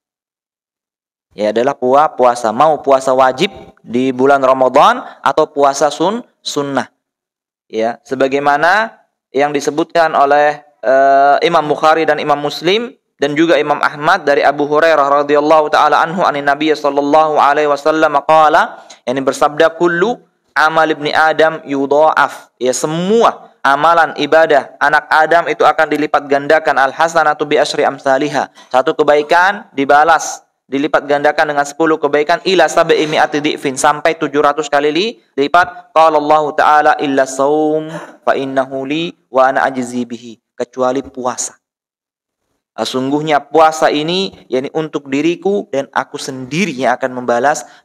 Ya, adalah puasa. Mau puasa wajib di bulan Ramadan atau puasa sunnah. Ya, sebagaimana yang disebutkan oleh Imam Bukhari dan Imam Muslim dan juga Imam Ahmad dari Abu Hurairah radhiyallahu taala anhu anin Nabi sallallahu alaihi wasallam qala, yang bersabda, kullu amal ibni Adam yudha'af, ya semua amalan ibadah anak Adam itu akan dilipat gandakan, al hasanatu bi asyri amsalihha, satu kebaikan dibalas dilipat gandakan dengan 10 kebaikan, ila sab'i mi'ati dhifin, sampai 700 kali lipat. Qala Allah taala illa shaum fa innahu li wa ana ajzi bihi, kecuali puasa. Sungguhnya puasa ini yakni untuk diriku dan aku sendiri yang akan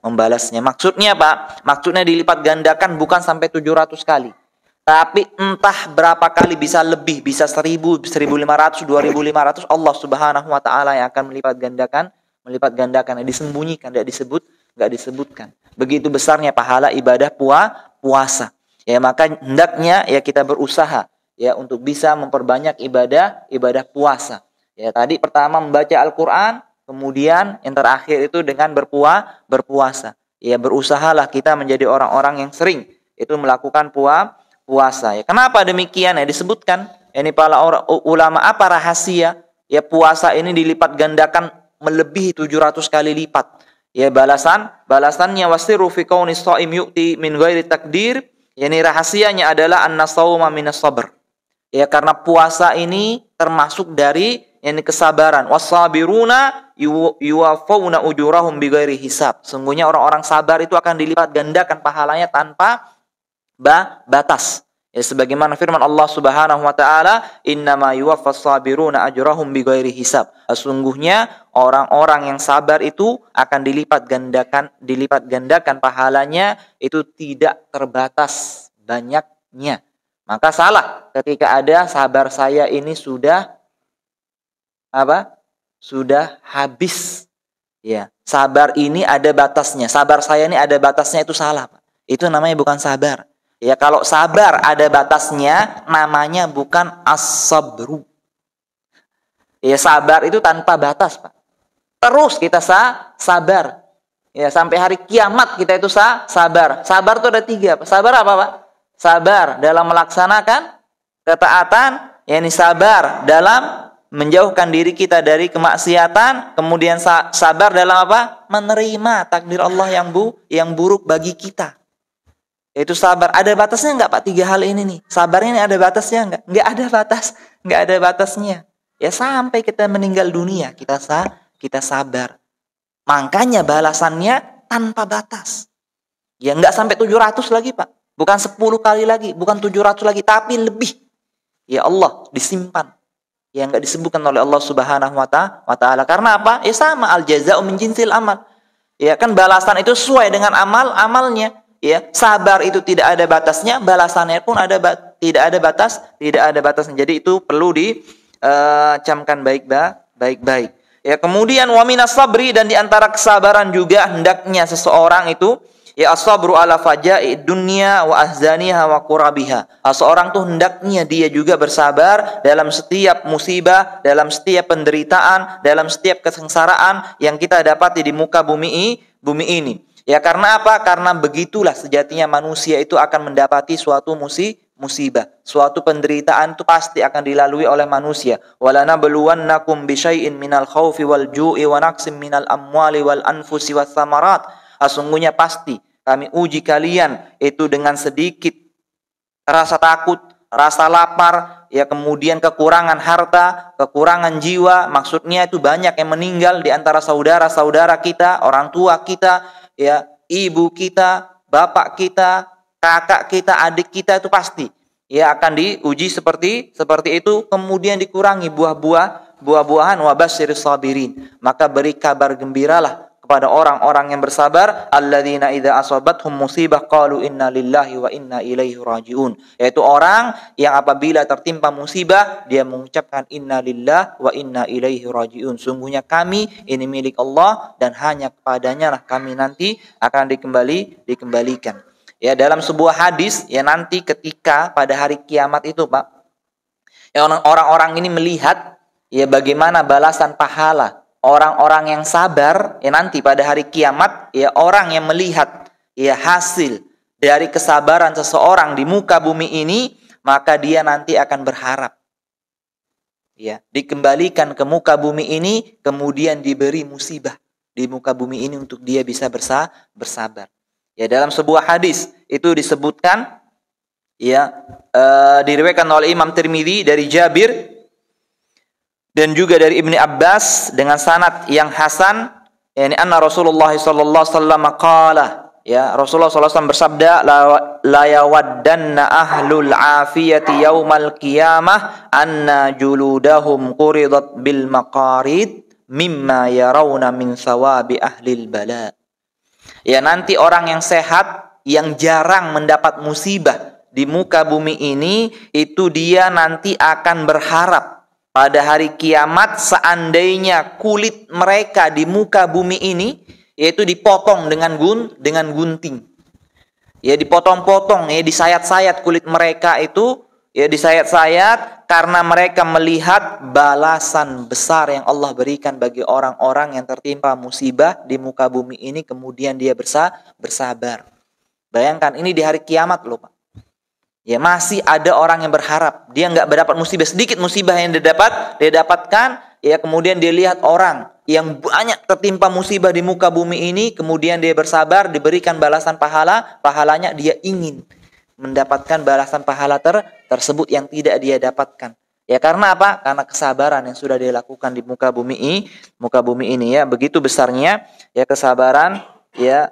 membalasnya. Maksudnya Pak, maksudnya dilipat gandakan bukan sampai 700 kali. Tapi entah berapa kali, bisa lebih, bisa 1000, 1500, 2500, Allah Subhanahu wa taala yang akan melipat gandakan, disembunyikan, enggak disebutkan. Begitu besarnya pahala ibadah puasa. Ya, maka hendaknya ya kita berusaha ya untuk bisa memperbanyak ibadah puasa. Ya, tadi pertama membaca Al-Qur'an, kemudian yang terakhir itu dengan berpuasa. Ya, berusahalah kita menjadi orang-orang yang sering itu melakukan puasa. Ya, kenapa demikian? Ya, disebutkan ini para ulama apa rahasia ya puasa ini dilipat gandakan melebihi 700 kali lipat. Ya, balasannya wasiru fi qaunis shaim yu'ti min ghairi takdir. Yani rahasianya adalah an-nasawma minas sabr. Ya, karena puasa ini termasuk dari yang kesabaran. Wasabiruna yuwaffawna ujurahum bighairi hisab. Sungguhnya orang-orang sabar itu akan dilipat gandakan pahalanya tanpa batas. Ya, sebagaimana firman Allah Subhanahu wa taala, "Innama yuwaffas sabiruna ajrahum bighairi hisab." Sungguhnya orang-orang yang sabar itu akan dilipat gandakan pahalanya itu tidak terbatas banyaknya. Maka salah ketika ada sabar saya ini sudah habis. Ya, sabar ini ada batasnya. Sabar saya ini ada batasnya, itu salah, Pak. Itu namanya bukan sabar. Ya, kalau sabar ada batasnya namanya bukan as-sabru. Ya, sabar itu tanpa batas, Pak. Terus kita sabar. Ya, sampai hari kiamat kita itu sabar. Sabar itu ada 3, Pak. Sabar apa, Pak? Sabar dalam melaksanakan ketaatan, yakni sabar dalam menjauhkan diri kita dari kemaksiatan, kemudian sabar dalam apa? Menerima takdir Allah yang buruk bagi kita. Itu sabar. Ada batasnya enggak, Pak? 3 hal ini nih. Sabarnya ini ada batasnya enggak? Enggak ada batasnya. Ya, sampai kita meninggal dunia kita sabar. Makanya balasannya tanpa batas. Ya, enggak sampai 700 lagi, Pak. Bukan 10 kali lagi, bukan 700 lagi, tapi lebih. Ya Allah, disimpan. Yang enggak disebutkan oleh Allah Subhanahu wa taala. Karena apa? Ya sama, al jazaa'u min jinsil amal. Ya kan, balasan itu sesuai dengan amalnya. Ya, sabar itu tidak ada batasnya, balasannya pun tidak ada batasnya. Jadi itu perlu dicamkan baik-baik. Ya, kemudian wa minas sabri, dan di antara kesabaran juga hendaknya seseorang itu ya as-sabru ala faja'i dunya wa ahzaniha wa qurabiha. Seorang tuh hendaknya dia juga bersabar dalam setiap musibah, dalam setiap penderitaan, dalam setiap kesengsaraan yang kita dapati di muka bumi ini. Ya, karena apa? Karena begitulah sejatinya manusia itu akan mendapati suatu musibah, suatu penderitaan itu pasti akan dilalui oleh manusia. Walanabluwannakum bisyai'in minal khaufi wal ju'i wa naqsim minal amwali wal anfusi was samarat. Sungguhnya pasti kami uji kalian itu dengan sedikit rasa takut, rasa lapar, ya kemudian kekurangan harta, kekurangan jiwa. Maksudnya itu banyak yang meninggal di antara saudara-saudara kita, orang tua kita, ya ibu kita, bapak kita, kakak kita, adik kita, itu pasti ya akan diuji seperti itu. Kemudian dikurangi buah-buahan, wabasyiris sabirin. Maka beri kabar gembiralah kepada orang-orang yang bersabar, alladzina idza asabathum musibah qalu inna lillahi wa inna ilaihi rajiun. Yaitu orang yang apabila tertimpa musibah dia mengucapkan inna lillahi wa inna ilaihi rajiun. Sungguhnya kami ini milik Allah dan hanya kepadanya lah kami nanti akan dikembalikan. Ya, dalam sebuah hadis ya, nanti ketika pada hari kiamat itu, Pak, ya orang-orang ini melihat ya bagaimana balasan pahala orang-orang yang sabar. Ya, nanti pada hari kiamat ya orang yang melihat ya hasil dari kesabaran seseorang di muka bumi ini, maka dia nanti akan berharap. Ya, dikembalikan ke muka bumi ini, kemudian diberi musibah di muka bumi ini untuk dia bisa bersabar. Ya, dalam sebuah hadis itu disebutkan, ya, diriwayatkan oleh Imam Tirmidzi dari Jabir dan juga dari Ibni Abbas dengan sanad yang hasan, yakni anna Rasulullah sallallahu alaihi wasallam qala, ya, Rasulullah sallallahu alaihi wasallam bersabda, la yawaddanna ahlul afiyati yaumal qiyamah anna juludahum quridat bil maqarid mimma yarawna min thawabi ahlil bala. Ya, nanti orang yang sehat, yang jarang mendapat musibah di muka bumi ini, itu dia nanti akan berharap pada hari kiamat seandainya kulit mereka di muka bumi ini yaitu dipotong dengan gunting. Ya, dipotong-potong, ya, disayat-sayat kulit mereka itu, ya, disayat-sayat karena mereka melihat balasan besar yang Allah berikan bagi orang-orang yang tertimpa musibah di muka bumi ini, kemudian dia bersabar. Bayangkan, ini di hari kiamat loh, Pak. Ya, masih ada orang yang berharap. Dia nggak mendapat musibah, sedikit musibah yang dia dapatkan, ya, kemudian dia lihat orang yang banyak tertimpa musibah di muka bumi ini, kemudian dia bersabar, diberikan balasan pahalanya, dia ingin mendapatkan balasan pahala tersebut yang tidak dia dapatkan. Ya, karena apa? Karena kesabaran yang sudah dia lakukan di muka bumi ini, ya, begitu besarnya, ya, kesabaran, ya,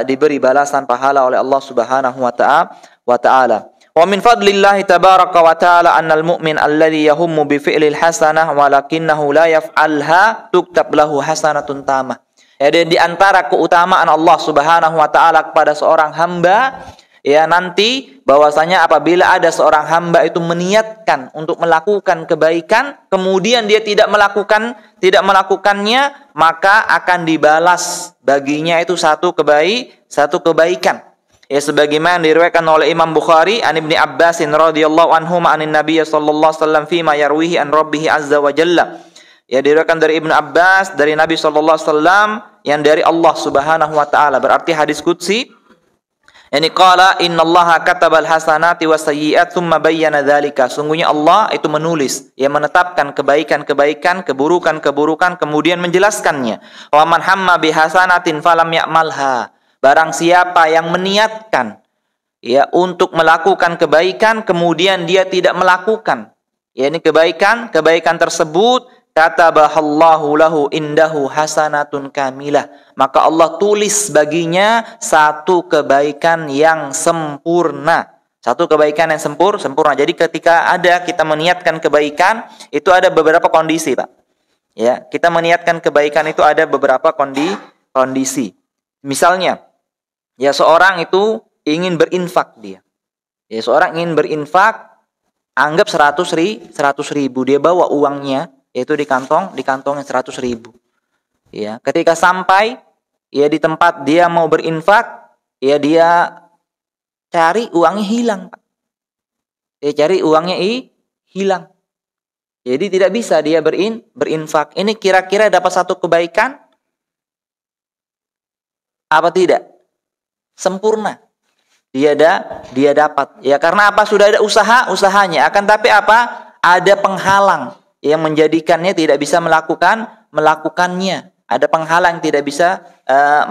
diberi balasan pahala oleh Allah Subhanahu wa ta'ala. Wa min fadlillahi tabaraka wa ta'ala annal mu'min alladhi yahummu bi fi'lil hasanah walakinnahu la yaf'alha tuktab lahu hasanatun tamah. Ya, dan di antara keutamaan Allah Subhanahu wa ta'ala kepada seorang hamba, ya, nanti bahwasanya apabila ada seorang hamba itu meniatkan untuk melakukan kebaikan, kemudian dia tidak melakukannya, maka akan dibalas baginya itu satu kebaikan. Ya, sebagaimana diriwayatkan oleh Imam Bukhari an Ibni Abbas radhiyallahu anhu anin Nabiy sallallahu alaihi wasallam fi ma yarwihi an rabbih azza wa jalla. Ya, diriwayatkan dari Ibnu Abbas dari Nabi sallallahu alaihi wasallam yang dari Allah Subhanahu wa taala, berarti hadis qudsi. Yani qala innallaha katabal hasanati wasayyi'at tsumma bayyana dzalika. Sungguhnya Allah itu menulis, ya, menetapkan kebaikan-kebaikan, keburukan-keburukan, kemudian menjelaskannya. Wa man hamma bihasanatin falam ya'malha. Barang siapa yang meniatkan, ya, untuk melakukan kebaikan, kemudian dia tidak melakukan, ya, ini kebaikan tersebut, katabahallahu lahu indahu hasanatun kamilah, maka Allah tulis baginya satu kebaikan yang sempurna. Jadi ketika kita meniatkan kebaikan, itu ada beberapa kondisi, Pak. Ya, kita meniatkan kebaikan itu ada beberapa kondisi. Misalnya, ya, seorang itu ingin berinfak dia. Ya, seorang ingin berinfak, anggap 100 ribu, dia bawa uangnya, yaitu di kantongnya 100 ribu. Ya, ketika sampai, ya, di tempat dia mau berinfak, ya, dia cari uangnya hilang, Pak. Dia cari uangnya hilang. Jadi tidak bisa dia berinfak. Ini kira-kira dapat satu kebaikan apa tidak? Sempurna. Dia dapat. Ya, karena apa? Sudah ada usahanya. Akan tapi apa? Ada penghalang yang menjadikannya tidak bisa melakukannya. Ada penghalang tidak bisa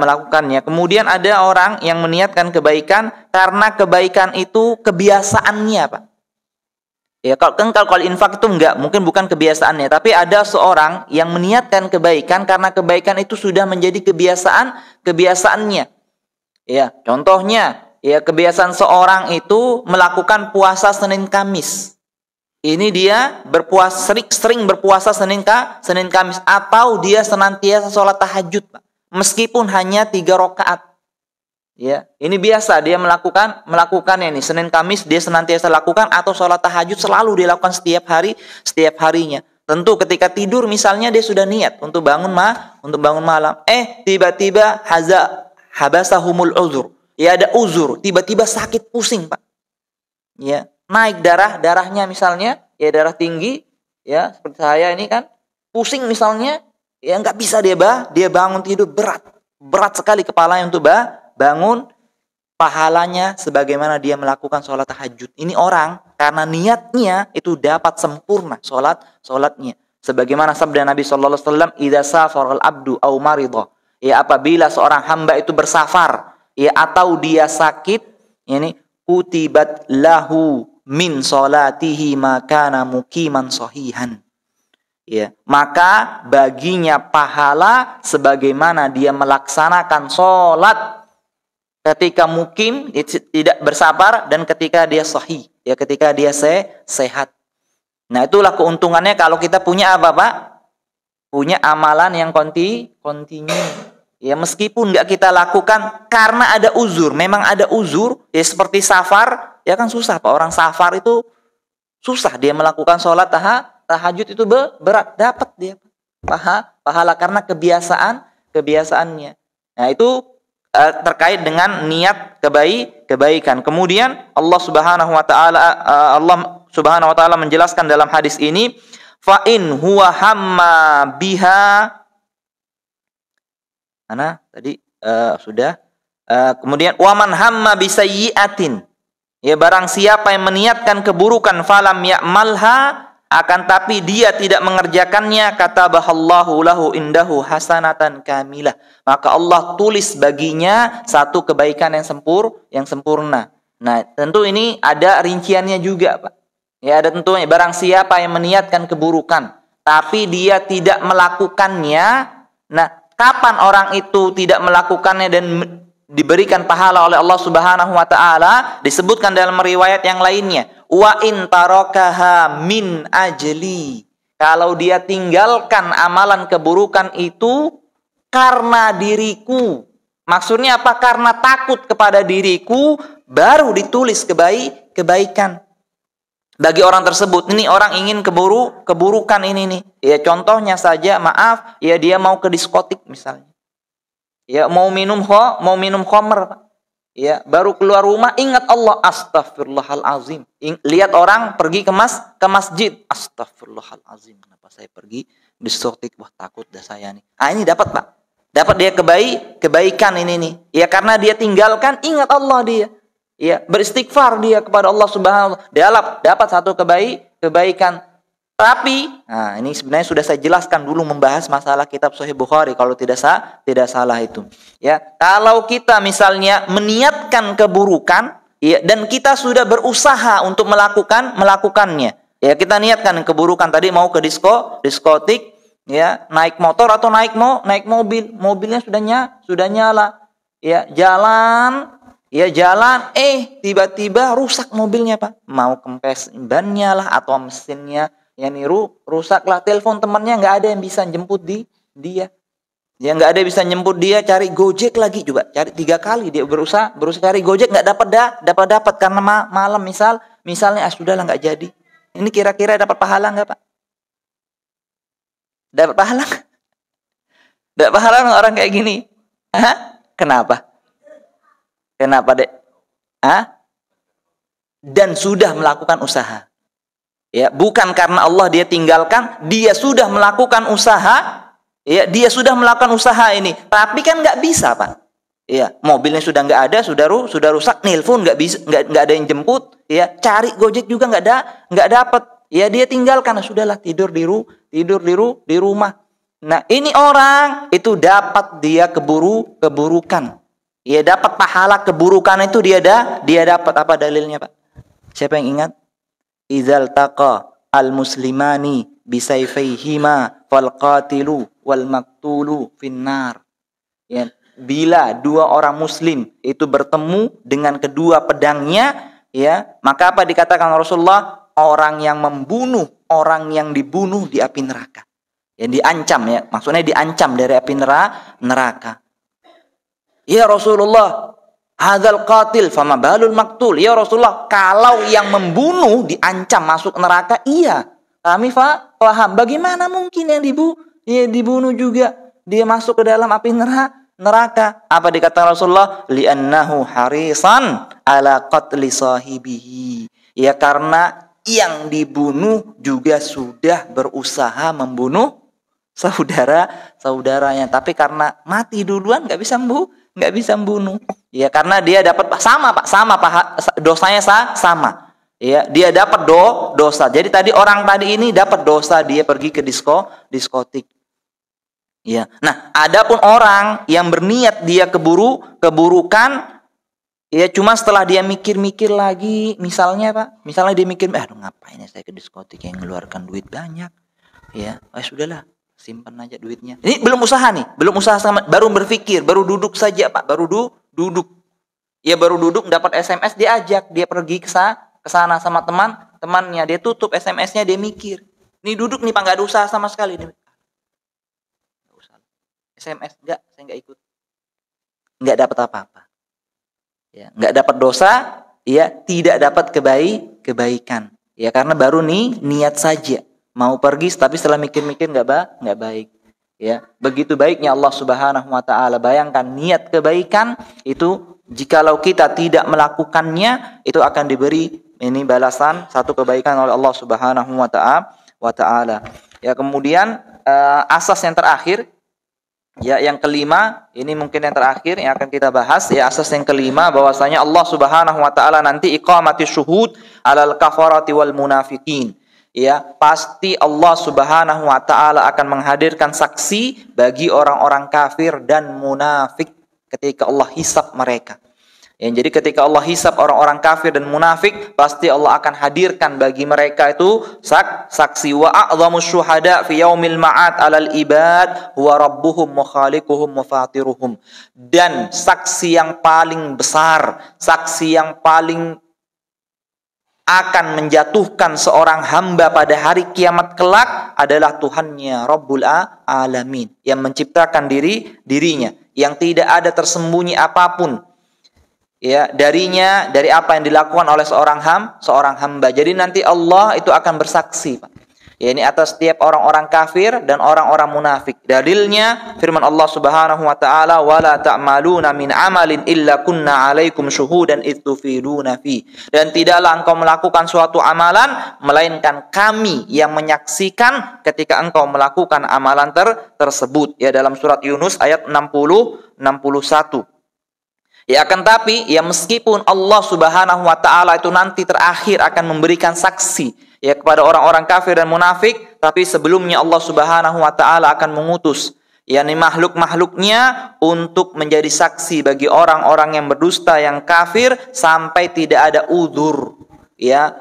melakukannya. Kemudian ada orang yang meniatkan kebaikan karena kebaikan itu kebiasaannya, Pak. Ya, kalau infak itu enggak, mungkin bukan kebiasaannya, tapi ada seorang yang meniatkan kebaikan karena kebaikan itu sudah menjadi kebiasaannya. Ya, contohnya, ya, kebiasaan seorang itu melakukan puasa Senin Kamis. Ini dia sering berpuasa Senin Kamis, atau dia senantiasa sholat tahajud, Pak, meskipun hanya 3 rakaat. Ya, ini biasa dia melakukannya ini Senin Kamis dia senantiasa lakukan, atau sholat tahajud selalu dilakukan setiap harinya. Tentu ketika tidur misalnya dia sudah niat untuk bangun malam. Tiba-tiba habasahumul uzur. Ya, ada uzur, tiba-tiba sakit pusing, Pak. Ya, naik darahnya misalnya, ya, darah tinggi, ya, seperti saya ini kan, pusing misalnya, ya, nggak bisa dia bangun tidur, berat sekali kepalanya untuk bangun, pahalanya sebagaimana dia melakukan sholat tahajud. Ini orang Karena niatnya itu dapat sempurna salatnya. Sebagaimana sabda Nabi sallallahu alaihi wasallam, "Idza safaral abdu aw marida." Ya, apabila seorang hamba itu bersafar, ya, atau dia sakit, ini kutibat lahu min salatihi ma kana muqiman sahihan. Ya, maka baginya pahala sebagaimana dia melaksanakan salat ketika mukim, tidak bersabar, dan ketika dia sahih, ya, ketika dia sehat. Nah, itulah keuntungannya kalau kita punya apa, Pak? Punya amalan yang kontinu. Ya, meskipun nggak kita lakukan karena ada uzur, memang ada uzur, ya, seperti safar, ya kan susah, Pak. Orang safar itu susah dia melakukan sholat tahajud itu berat, dapat dia pahala karena kebiasaannya. Nah, itu terkait dengan niat kebaikan. Kemudian Allah Subhanahu wa taala menjelaskan dalam hadis ini, fa in huwa hamma biha. Mana tadi sudah. Kemudian waman hamma bisayyi'atin. Ya, barang siapa yang meniatkan keburukan falam ya'malha, akan tapi dia tidak mengerjakannya, katabahallahu lahu indahu hasanatan kamilah, maka Allah tulis baginya satu kebaikan yang sempurna. Nah, tentu ini ada rinciannya juga, Pak. Ya, ada tentunya. Barang siapa yang meniatkan keburukan tapi dia tidak melakukannya, nah, kapan orang itu tidak melakukannya dan diberikan pahala oleh Allah Subhanahu wa taala? Disebutkan dalam riwayat yang lainnya, wa in tarakaha min ajli. Kalau dia tinggalkan amalan keburukan itu karena diriku. Maksudnya apa? Karena takut kepada diriku, baru ditulis kebaikan bagi orang tersebut. Ini orang ingin keburukan ini nih. Ya, contohnya saja, maaf, ya, dia mau ke diskotik misalnya. Ya, mau minum khamr, Pak. Ya, baru keluar rumah ingat Allah, astagfirullahalazim. Lihat orang pergi ke masjid, astagfirullahalazim, kenapa saya pergi diskotik? Wah, takut dah saya nih. Ah, ini dapat, Pak. Dapat dia kebaikan ini nih. Ya, karena dia tinggalkan, ingat Allah dia. Ya, beristighfar dia kepada Allah Subhanahu wa taala, dapat satu kebaikan. Tapi, nah, ini sebenarnya sudah saya jelaskan dulu membahas masalah kitab Sahih Bukhari kalau tidak salah itu. Ya, kalau kita misalnya meniatkan keburukan, ya, dan kita sudah berusaha untuk melakukannya. Ya, kita niatkan keburukan tadi, mau ke diskotik, ya, naik motor atau naik mobil, mobilnya sudah nyala. Ya, jalan, tiba-tiba rusak mobilnya, Pak. Mau kempes bannya lah atau mesinnya, ya, rusak lah. Telepon temannya, nggak ada yang bisa jemput dia. Ya, nggak ada yang bisa jemput dia. Cari Gojek lagi, coba cari 3 kali dia berusaha cari Gojek, nggak dapat karena malam misalnya, sudahlah, nggak jadi. Ini kira-kira dapat pahala nggak, Pak? Dapat pahala? Dapat pahala orang kayak gini? Hah? Kenapa, Dek? Dan sudah melakukan usaha. Ya, bukan karena Allah dia tinggalkan, dia sudah melakukan usaha. Ya, dia sudah melakukan usaha ini, tapi kan nggak bisa, Pak. Ya, mobilnya sudah nggak ada, sudah rusak, nelpon nggak bisa, nggak ada yang jemput. Ya, cari Gojek juga nggak dapat. Ya, dia tinggalkan, sudahlah, tidur di rumah. Nah, ini orang itu dapat dia keburukan. Ya, dapat pahala keburukan itu dia dapat. Apa dalilnya, Pak? Siapa yang ingat? Idzal taqa al-muslimani bisayfayhima fal qatilu wal maqtulu finnar. Ya, bila 2 orang muslim itu bertemu dengan kedua pedangnya, ya, maka apa dikatakan Rasulullah? Orang yang membunuh, orang yang dibunuh di api neraka. Yang diancam, ya, maksudnya diancam dari api neraka. Ya Rasulullah, hadzal qatil fama balul maqtul. Ya Rasulullah, kalau yang membunuh diancam masuk neraka, iya. Kami paham. Bagaimana mungkin yang dibunuh juga dia masuk ke dalam api neraka? Apa dikatakan Rasulullah? Li'annahu harisan ala qatli sahibihi. Ya, karena yang dibunuh juga sudah berusaha membunuh saudaranya, tapi karena mati duluan nggak bisa membunuh. Ya, karena dia dapat sama, Pak, dosanya sama. Ya, dia dapat dosa. Jadi tadi orang tadi ini dapat dosa, dia pergi ke diskotik. Ya. Nah, adapun orang yang berniat dia keburukan, ya cuma setelah dia mikir-mikir lagi, misalnya dia mikir, aduh ngapain ya saya ke diskotik yang mengeluarkan duit banyak. Ya, sudahlah, simpan aja duitnya. Ini belum usaha nih, baru berpikir, baru duduk saja Pak, baru duduk. Ya baru duduk dapat SMS, dia ajak, dia pergi ke sana sama temannya, dia tutup SMS-nya, dia mikir. Nih duduk nih Pak, nggak ada usaha sama sekali. Nggak usah. SMS saya nggak ikut. Nggak dapat apa-apa. Ya, nggak dapat dosa, ya tidak dapat kebaikan. Ya karena baru niat saja mau pergi, tapi setelah mikir-mikir nggak baik. Ya begitu baiknya Allah Subhanahu Wa Taala. Bayangkan niat kebaikan itu, jikalau kita tidak melakukannya, itu akan diberi ini balasan satu kebaikan oleh Allah Subhanahu wa taala. Ya, kemudian asas yang terakhir, ya yang kelima, ini mungkin yang terakhir yang akan kita bahas, ya asas yang kelima bahwasanya Allah Subhanahu wa taala nanti iqamati syuhud 'alal kafarati wal munafiqin. Ya, pasti Allah Subhanahu wa taala akan menghadirkan saksi bagi orang-orang kafir dan munafik ketika Allah hisab mereka. Ya, jadi ketika Allah hisab orang-orang kafir dan munafik, pasti Allah akan hadirkan bagi mereka itu saksi. Wa a'dhamu syuhada fi yaumil ma'ad 'alal ibad huwa rabbuhum wa khaliquhum wa fatiruhum. Dan saksi yang paling besar, saksi yang paling akan menjatuhkan seorang hamba pada hari kiamat kelak adalah Tuhannya Rabbul Alamin, yang menciptakan dirinya, yang tidak ada tersembunyi apapun ya darinya, dari apa yang dilakukan oleh seorang hamba. Jadi nanti Allah itu akan bersaksi, Pak. Ya, ini atas setiap orang-orang kafir dan orang-orang munafik. Dalilnya firman Allah Subhanahu wa taala, "Wala ta'maluna min 'amalin illa kunna 'alaikum syuhudan id tufiduna fi." Dan tidaklah engkau melakukan suatu amalan melainkan kami yang menyaksikan ketika engkau melakukan amalan tersebut. Ya, dalam surat Yunus ayat 60-61. Ya akan tapi, ya meskipun Allah Subhanahu wa taala itu nanti terakhir akan memberikan saksi ya kepada orang-orang kafir dan munafik, tapi sebelumnya Allah Subhanahu wa taala akan mengutus yakni makhluk-makhluknya untuk menjadi saksi bagi orang-orang yang berdusta, yang kafir, sampai tidak ada uzur ya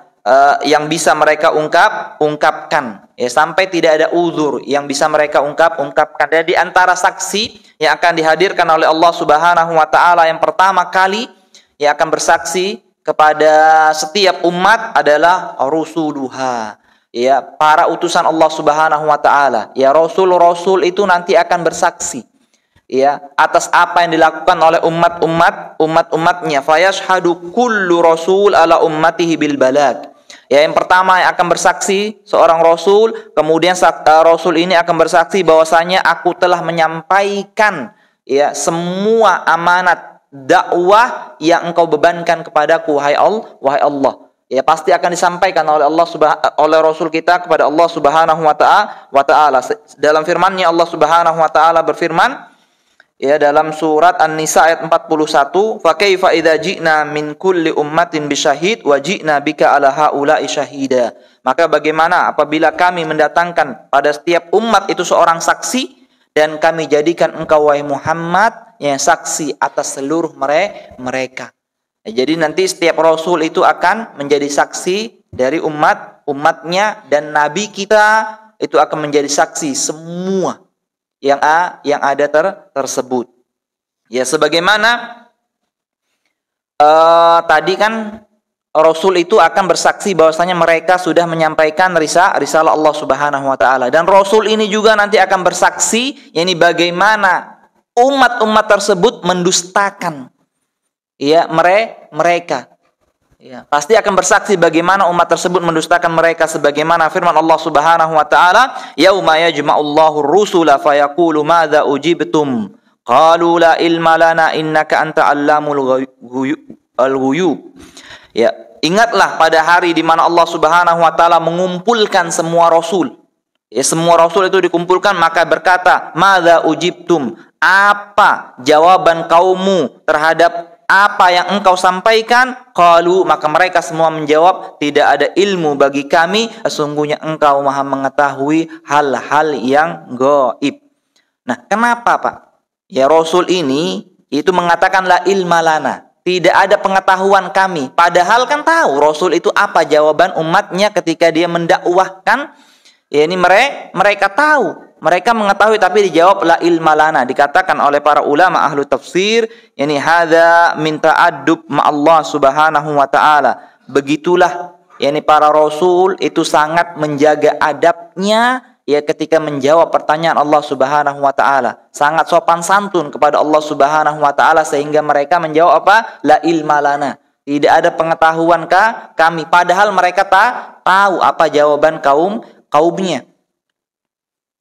yang bisa mereka ungkapkan. Ya, sampai tidak ada uzur yang bisa mereka ungkapkan. Dan di antara saksi yang akan dihadirkan oleh Allah Subhanahu wa taala yang pertama kali yang akan bersaksi kepada setiap umat adalah rusuluha. Ya, para utusan Allah Subhanahu wa taala. Ya, rasul-rasul itu nanti akan bersaksi ya atas apa yang dilakukan oleh umat-umatnya. Fayashhadu kullu rasul ala ummatihi bil balag. Ya, yang pertama yang akan bersaksi seorang rasul, kemudian rasul ini akan bersaksi bahwasanya aku telah menyampaikan ya semua amanat dakwah yang engkau bebankan kepadaku, wahai Allah. Ya, pasti akan disampaikan oleh oleh rasul kita kepada Allah Subhanahu wa taala. Dalam firman-Nya Allah Subhanahu wa taala berfirman ya dalam surat An-Nisa ayat 41, fa kaifa idza ji'na min kulli ummatin bisyahid wa ji'na bika ala haula'i syahida. Maka bagaimana apabila kami mendatangkan pada setiap umat itu seorang saksi, dan kami jadikan engkau wahai Muhammad yang saksi atas seluruh mereka. Ya, jadi nanti setiap rasul itu akan menjadi saksi dari umatnya, dan nabi kita itu akan menjadi saksi semua yang ada tersebut. Ya, sebagaimana tadi kan rasul itu akan bersaksi bahwasanya mereka sudah menyampaikan risalah Allah Subhanahu wa taala, dan rasul ini juga nanti akan bersaksi yakni bagaimana umat-umat tersebut mendustakan ya mereka. Ya, pasti akan bersaksi bagaimana umat tersebut mendustakan mereka, sebagaimana firman Allah Subhanahu wa taala, yauma yajma'ullahu ar-rusula fayaqulu madza ujibtum qalu la ilma lana innaka anta 'allamul ghuyub. Ya, ingatlah pada hari di mana Allah Subhanahu wa taala mengumpulkan semua rasul. Ya, semua rasul itu dikumpulkan, maka berkata, madza ujibtum, apa jawaban kaummu terhadap apa yang engkau sampaikan? Qalu, maka mereka semua menjawab, tidak ada ilmu bagi kami, sesungguhnya engkau maha mengetahui hal-hal yang gaib. Nah, kenapa Pak? Ya, Rasul ini itu mengatakan la ilma lana, tidak ada pengetahuan kami. Padahal kan tahu Rasul itu apa jawaban umatnya ketika dia mendakwahkan. Ya, ini mereka tahu. Mereka mengetahui tapi dijawab la ilma lana. Dikatakan oleh para ulama ahlu tafsir, yani hadza min ta'addub ma Allah Subhanahu wa taala. Begitulah yani para rasul itu sangat menjaga adabnya ya ketika menjawab pertanyaan Allah Subhanahu wa taala. Sangat sopan santun kepada Allah Subhanahu wa taala sehingga mereka menjawab apa? La ilma lana. Tidak ada pengetahuan kami, padahal mereka tahu apa jawaban kaumnya.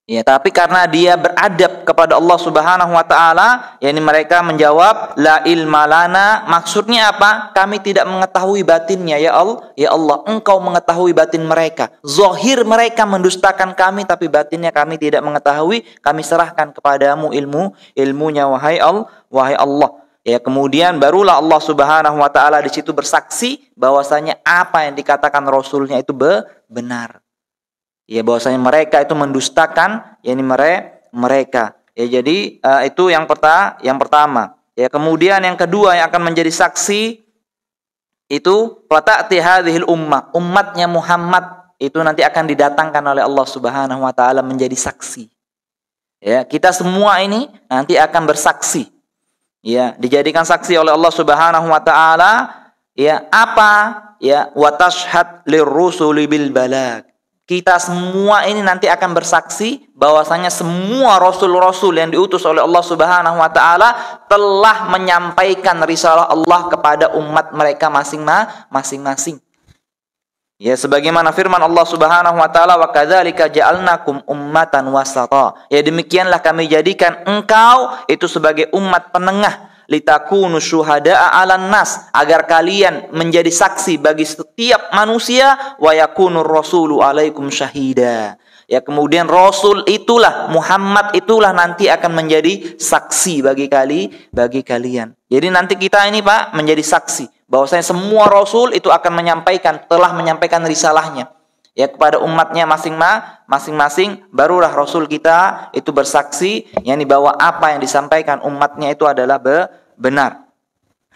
Ya, tapi karena dia beradab kepada Allah Subhanahu wa taala, yakni mereka menjawab la ilma lana, maksudnya apa? Kami tidak mengetahui batinnya ya Allah. Ya Allah, Engkau mengetahui batin mereka. Zahir mereka mendustakan kami tapi batinnya kami tidak mengetahui. Kami serahkan kepadamu ilmunya wahai Allah. Ya, kemudian barulah Allah Subhanahu wa taala di situ bersaksi bahwasanya apa yang dikatakan rasulnya itu benar. Ya, bahwasanya mereka itu mendustakan, yakni mereka. Ya, jadi itu yang pertama. Ya, kemudian yang kedua yang akan menjadi saksi itu fata'ti hadhil umatnya Muhammad itu nanti akan didatangkan oleh Allah Subhanahu wa taala menjadi saksi. Ya, kita semua ini nanti akan bersaksi. Ya, dijadikan saksi oleh Allah Subhanahu wa taala, ya, apa? Ya, wa tashhad lirrusuli bil balag. Kita semua ini nanti akan bersaksi bahwasanya semua rasul-rasul yang diutus oleh Allah Subhanahu wa taala telah menyampaikan risalah Allah kepada umat mereka masing-masing. Ya, sebagaimana firman Allah Subhanahu wa taala, wa kadzalika ja'alnakum ummatan wasata. Ya, demikianlah kami jadikan engkau itu sebagai umat penengah, litakunu syuhada'a 'alan nas, agar kalian menjadi saksi bagi setiap manusia, wa yakunur rasulu 'alaikum syahida. Ya, kemudian rasul itulah, Muhammad itulah nanti akan menjadi saksi bagi kalian. Jadi nanti kita ini Pak menjadi saksi bahwasanya semua rasul itu akan telah menyampaikan risalahnya ya kepada umatnya masing-masing, barulah rasul kita itu bersaksi yakni bahwa apa yang disampaikan umatnya itu adalah benar.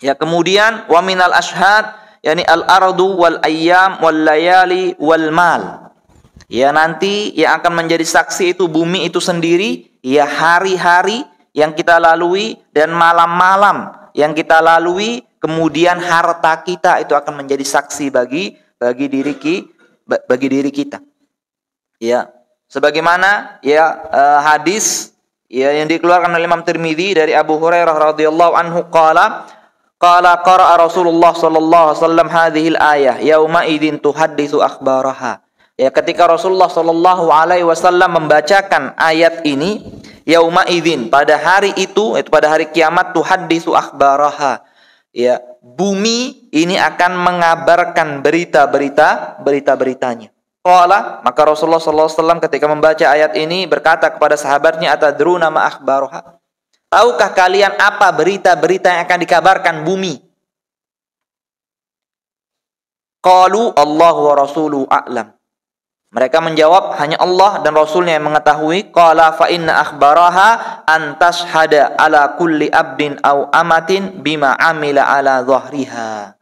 Ya, kemudian wa minal ashhad yakni al-ardu wal ayyam wal layali wal mal. Ya, nanti yang akan menjadi saksi itu bumi itu sendiri, ya, hari-hari yang kita lalui dan malam-malam yang kita lalui, kemudian harta kita itu akan menjadi saksi bagi diri kita. Ya, sebagaimana ya hadis ya yang dikeluarkan oleh Imam Tirmidzi dari Abu Hurairah radhiyallahu anhu qala qara'a Rasulullah sallallahu alaihi wasallam hadhihi al-ayah yauma idzin tuhadditsu akhbaraha. Ya, ketika Rasulullah sallallahu alaihi wasallam membacakan ayat ini, yauma idzin, pada hari itu pada hari kiamat, tuhadditsu akhbaraha. Ya, bumi ini akan mengabarkan berita-beritanya. Qala, maka Rasulullah sallallahu alaihi wasallam ketika membaca ayat ini berkata kepada sahabatnya, atadruna ma akhbaruha? Tahukah kalian apa berita-berita yang akan dikabarkan bumi? Qalu Allahu wa rasuluhu a'lam. Mereka menjawab, hanya Allah dan Rasulnya yang mengetahui. Qala fa inna akhbaraha an tashhada ala kulli abdin aw amatin bima amila ala dhahriha.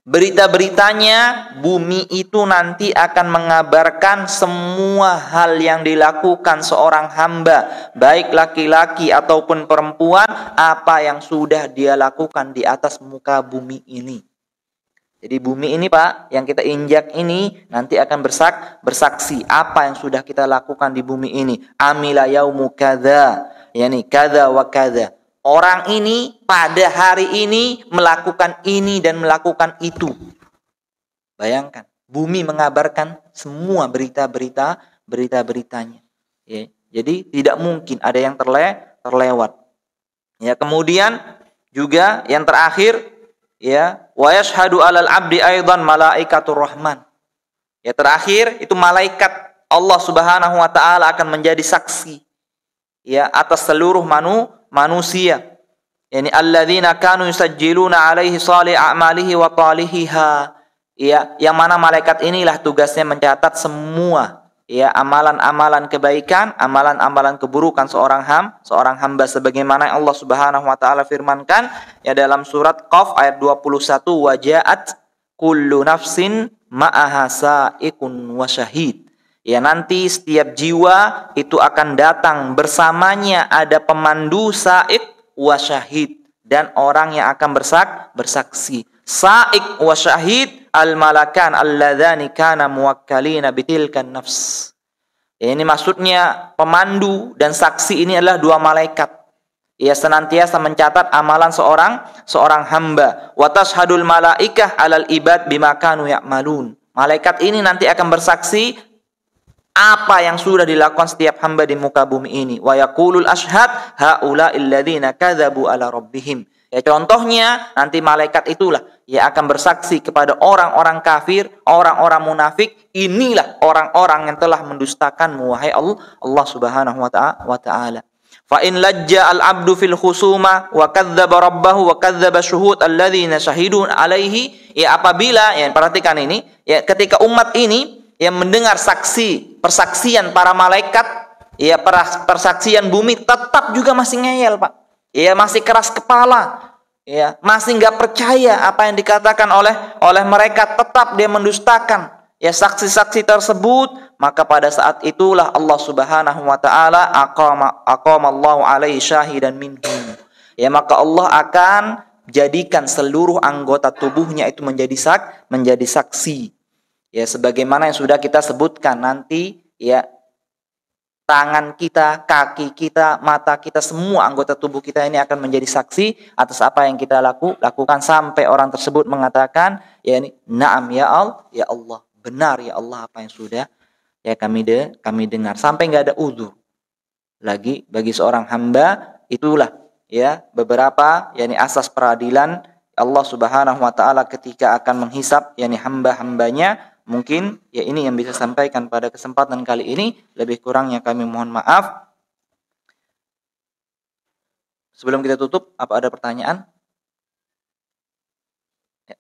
Berita-beritanya bumi itu nanti akan mengabarkan semua hal yang dilakukan seorang hamba, baik laki-laki ataupun perempuan, apa yang sudah dia lakukan di atas muka bumi ini. Jadi bumi ini Pak, yang kita injak ini nanti akan bersaksi apa yang sudah kita lakukan di bumi ini. Amila yaumu kadza, yakni kadza wa kadza. Orang ini pada hari ini melakukan ini dan melakukan itu. Bayangkan, bumi mengabarkan semua berita-beritanya. Ya, jadi tidak mungkin ada yang terlewat. Ya, kemudian juga yang terakhir, ya, wa yashhadu 'alal 'abdi aidan malaikatur rahman. Ya, terakhir itu malaikat Allah Subhanahu wa taala akan menjadi saksi ya atas seluruh manusia. Yani alladzina kanu yusajjiluna alaihi salih a'malihi wa talihiha. Ya, yang mana malaikat inilah tugasnya mencatat semua ya amalan-amalan kebaikan, amalan-amalan keburukan seorang hamba sebagaimana Allah Subhanahu wa taala firmankan ya dalam surat Qaf ayat 21, waja'at kullu nafsin ma'aha sa'iqun wa syahid. Ya, nanti setiap jiwa itu akan datang bersamanya ada pemandu sa'iq wa syahid dan orang yang akan bersaksi. Sa'iq wa syahid al-malakan alladzani kana muwakkalina bitilkan nafs. Ya, ini maksudnya pemandu dan saksi ini adalah dua malaikat. Ia senantiasa mencatat amalan seorang hamba. Wa tashhadul malaikah 'alal ibad bima kanu ya'malun. Malaikat ini nanti akan bersaksi apa yang sudah dilakukan setiap hamba di muka bumi ini. Wa yaqulul ashhad haula'il ladzina kadzabu 'ala rabbihim. Ya, contohnya nanti malaikat itulah yang akan bersaksi kepada orang-orang kafir, orang-orang munafik, inilah orang-orang yang telah mendustakanmu wahai Allah Subhanahu wa taala. Fa in lajja al-'abdu fil khusuma wa kadzdzaba rabbahu wa kadzdzaba syuhud alladzina syahidun alaihi. Ya, apabila ya perhatikan ini, ya ketika umat ini yang mendengar persaksian para malaikat, ya persaksian bumi tetap juga masih ngeyel, Pak. Ya, masih keras kepala. Ya, masih enggak percaya apa yang dikatakan oleh mereka, tetap dia mendustakan ya saksi-saksi tersebut, maka pada saat itulah Allah Subhanahu wa taala aqamallahu alaihi syahidan minhum. Ya, maka Allah akan jadikan seluruh anggota tubuhnya itu menjadi saksi. Ya, sebagaimana yang sudah kita sebutkan nanti ya, tangan kita, kaki kita, mata kita, semua anggota tubuh kita ini akan menjadi saksi atas apa yang kita lakukan sampai orang tersebut mengatakan ya ini na'am ya Allah, benar ya Allah apa yang sudah ya kami dengar, sampai enggak ada uzur lagi bagi seorang hamba. Itulah ya beberapa yakni asas peradilan Allah Subhanahu wa taala ketika akan menghisab yakni hamba-hambanya. Mungkin ya ini yang bisa sampaikan pada kesempatan kali ini. Lebih kurangnya kami mohon maaf. Sebelum kita tutup, apa ada pertanyaan? Ya.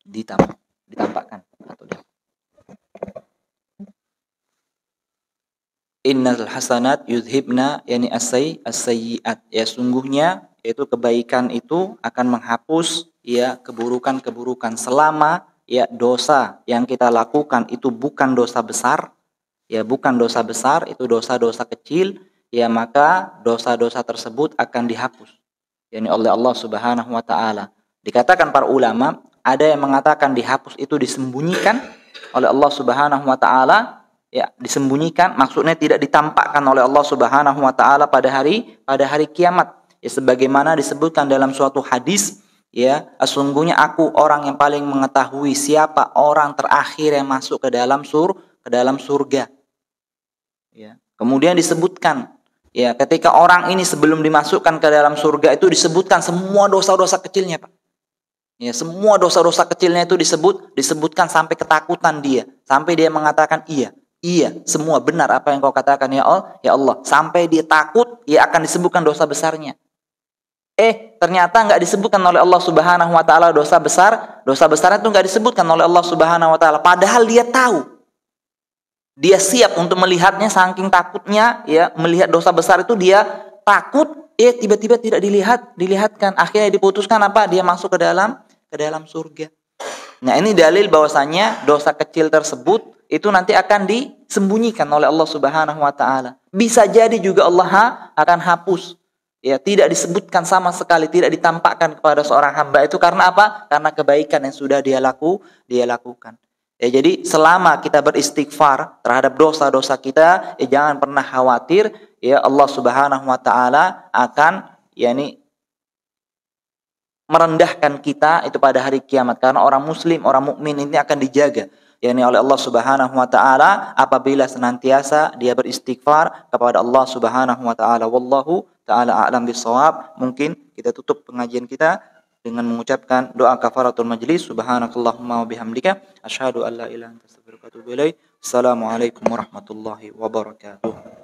Ditampakkan atau innal hasanat yudhibna yani as-sayyi'at. Ya, sungguhnya yaitu kebaikan itu akan menghapus ya keburukan-keburukan selama ya dosa yang kita lakukan itu bukan dosa besar, ya bukan dosa besar, itu dosa-dosa kecil, ya maka dosa-dosa tersebut akan dihapus yakni oleh Allah Subhanahu wa taala. Dikatakan para ulama, ada yang mengatakan dihapus itu disembunyikan oleh Allah Subhanahu wa taala. Ya, disembunyikan maksudnya tidak ditampakkan oleh Allah Subhanahu wa taala pada hari kiamat. Ya, sebagaimana disebutkan dalam suatu hadis, ya, sesungguhnya aku orang yang paling mengetahui siapa orang terakhir yang masuk ke dalam surga. Ya. Kemudian disebutkan, ya, ketika orang ini sebelum dimasukkan ke dalam surga itu disebutkan semua dosa-dosa kecilnya, Pak. Ya, semua dosa-dosa kecilnya itu disebutkan sampai ketakutan dia, sampai dia mengatakan Iya, semua benar apa yang kau katakan ya Allah. Sampai dia takut, ya akan disebutkan dosa besarnya. Ternyata enggak disebutkan oleh Allah Subhanahu wa taala dosa besar. Dosa besarnya itu enggak disebutkan oleh Allah Subhanahu wa taala. Padahal dia tahu. Dia siap untuk melihatnya, saking takutnya ya melihat dosa besar itu dia takut, tiba-tiba tidak dilihatkan. Akhirnya diputuskan apa? Dia masuk ke dalam surga. Nah, ini dalil bahwasanya dosa kecil tersebut itu nanti akan disembunyikan oleh Allah Subhanahu wa taala. Bisa jadi juga Allah akan hapus. Ya, tidak disebutkan sama sekali, tidak ditampakkan kepada seorang hamba itu karena apa? Karena kebaikan yang sudah dia lakukan. Ya, jadi selama kita beristighfar terhadap dosa-dosa kita, ya jangan pernah khawatir ya Allah Subhanahu wa taala akan merendahkan kita itu pada hari kiamat, karena orang muslim, orang mukmin ini akan dijaga oleh Allah Subhanahu wa taala apabila senantiasa dia beristighfar kepada Allah Subhanahu wa taala. Wallahu taala a'lam bissawab. Mungkin kita tutup pengajian kita dengan mengucapkan doa kafaratul majlis. Subhanakallahumma wa bihamdika asyhadu an la ilaha illa anta astaghfiruka wa atubu ilaik. Assalamualaikum warahmatullahi wabarakatuh.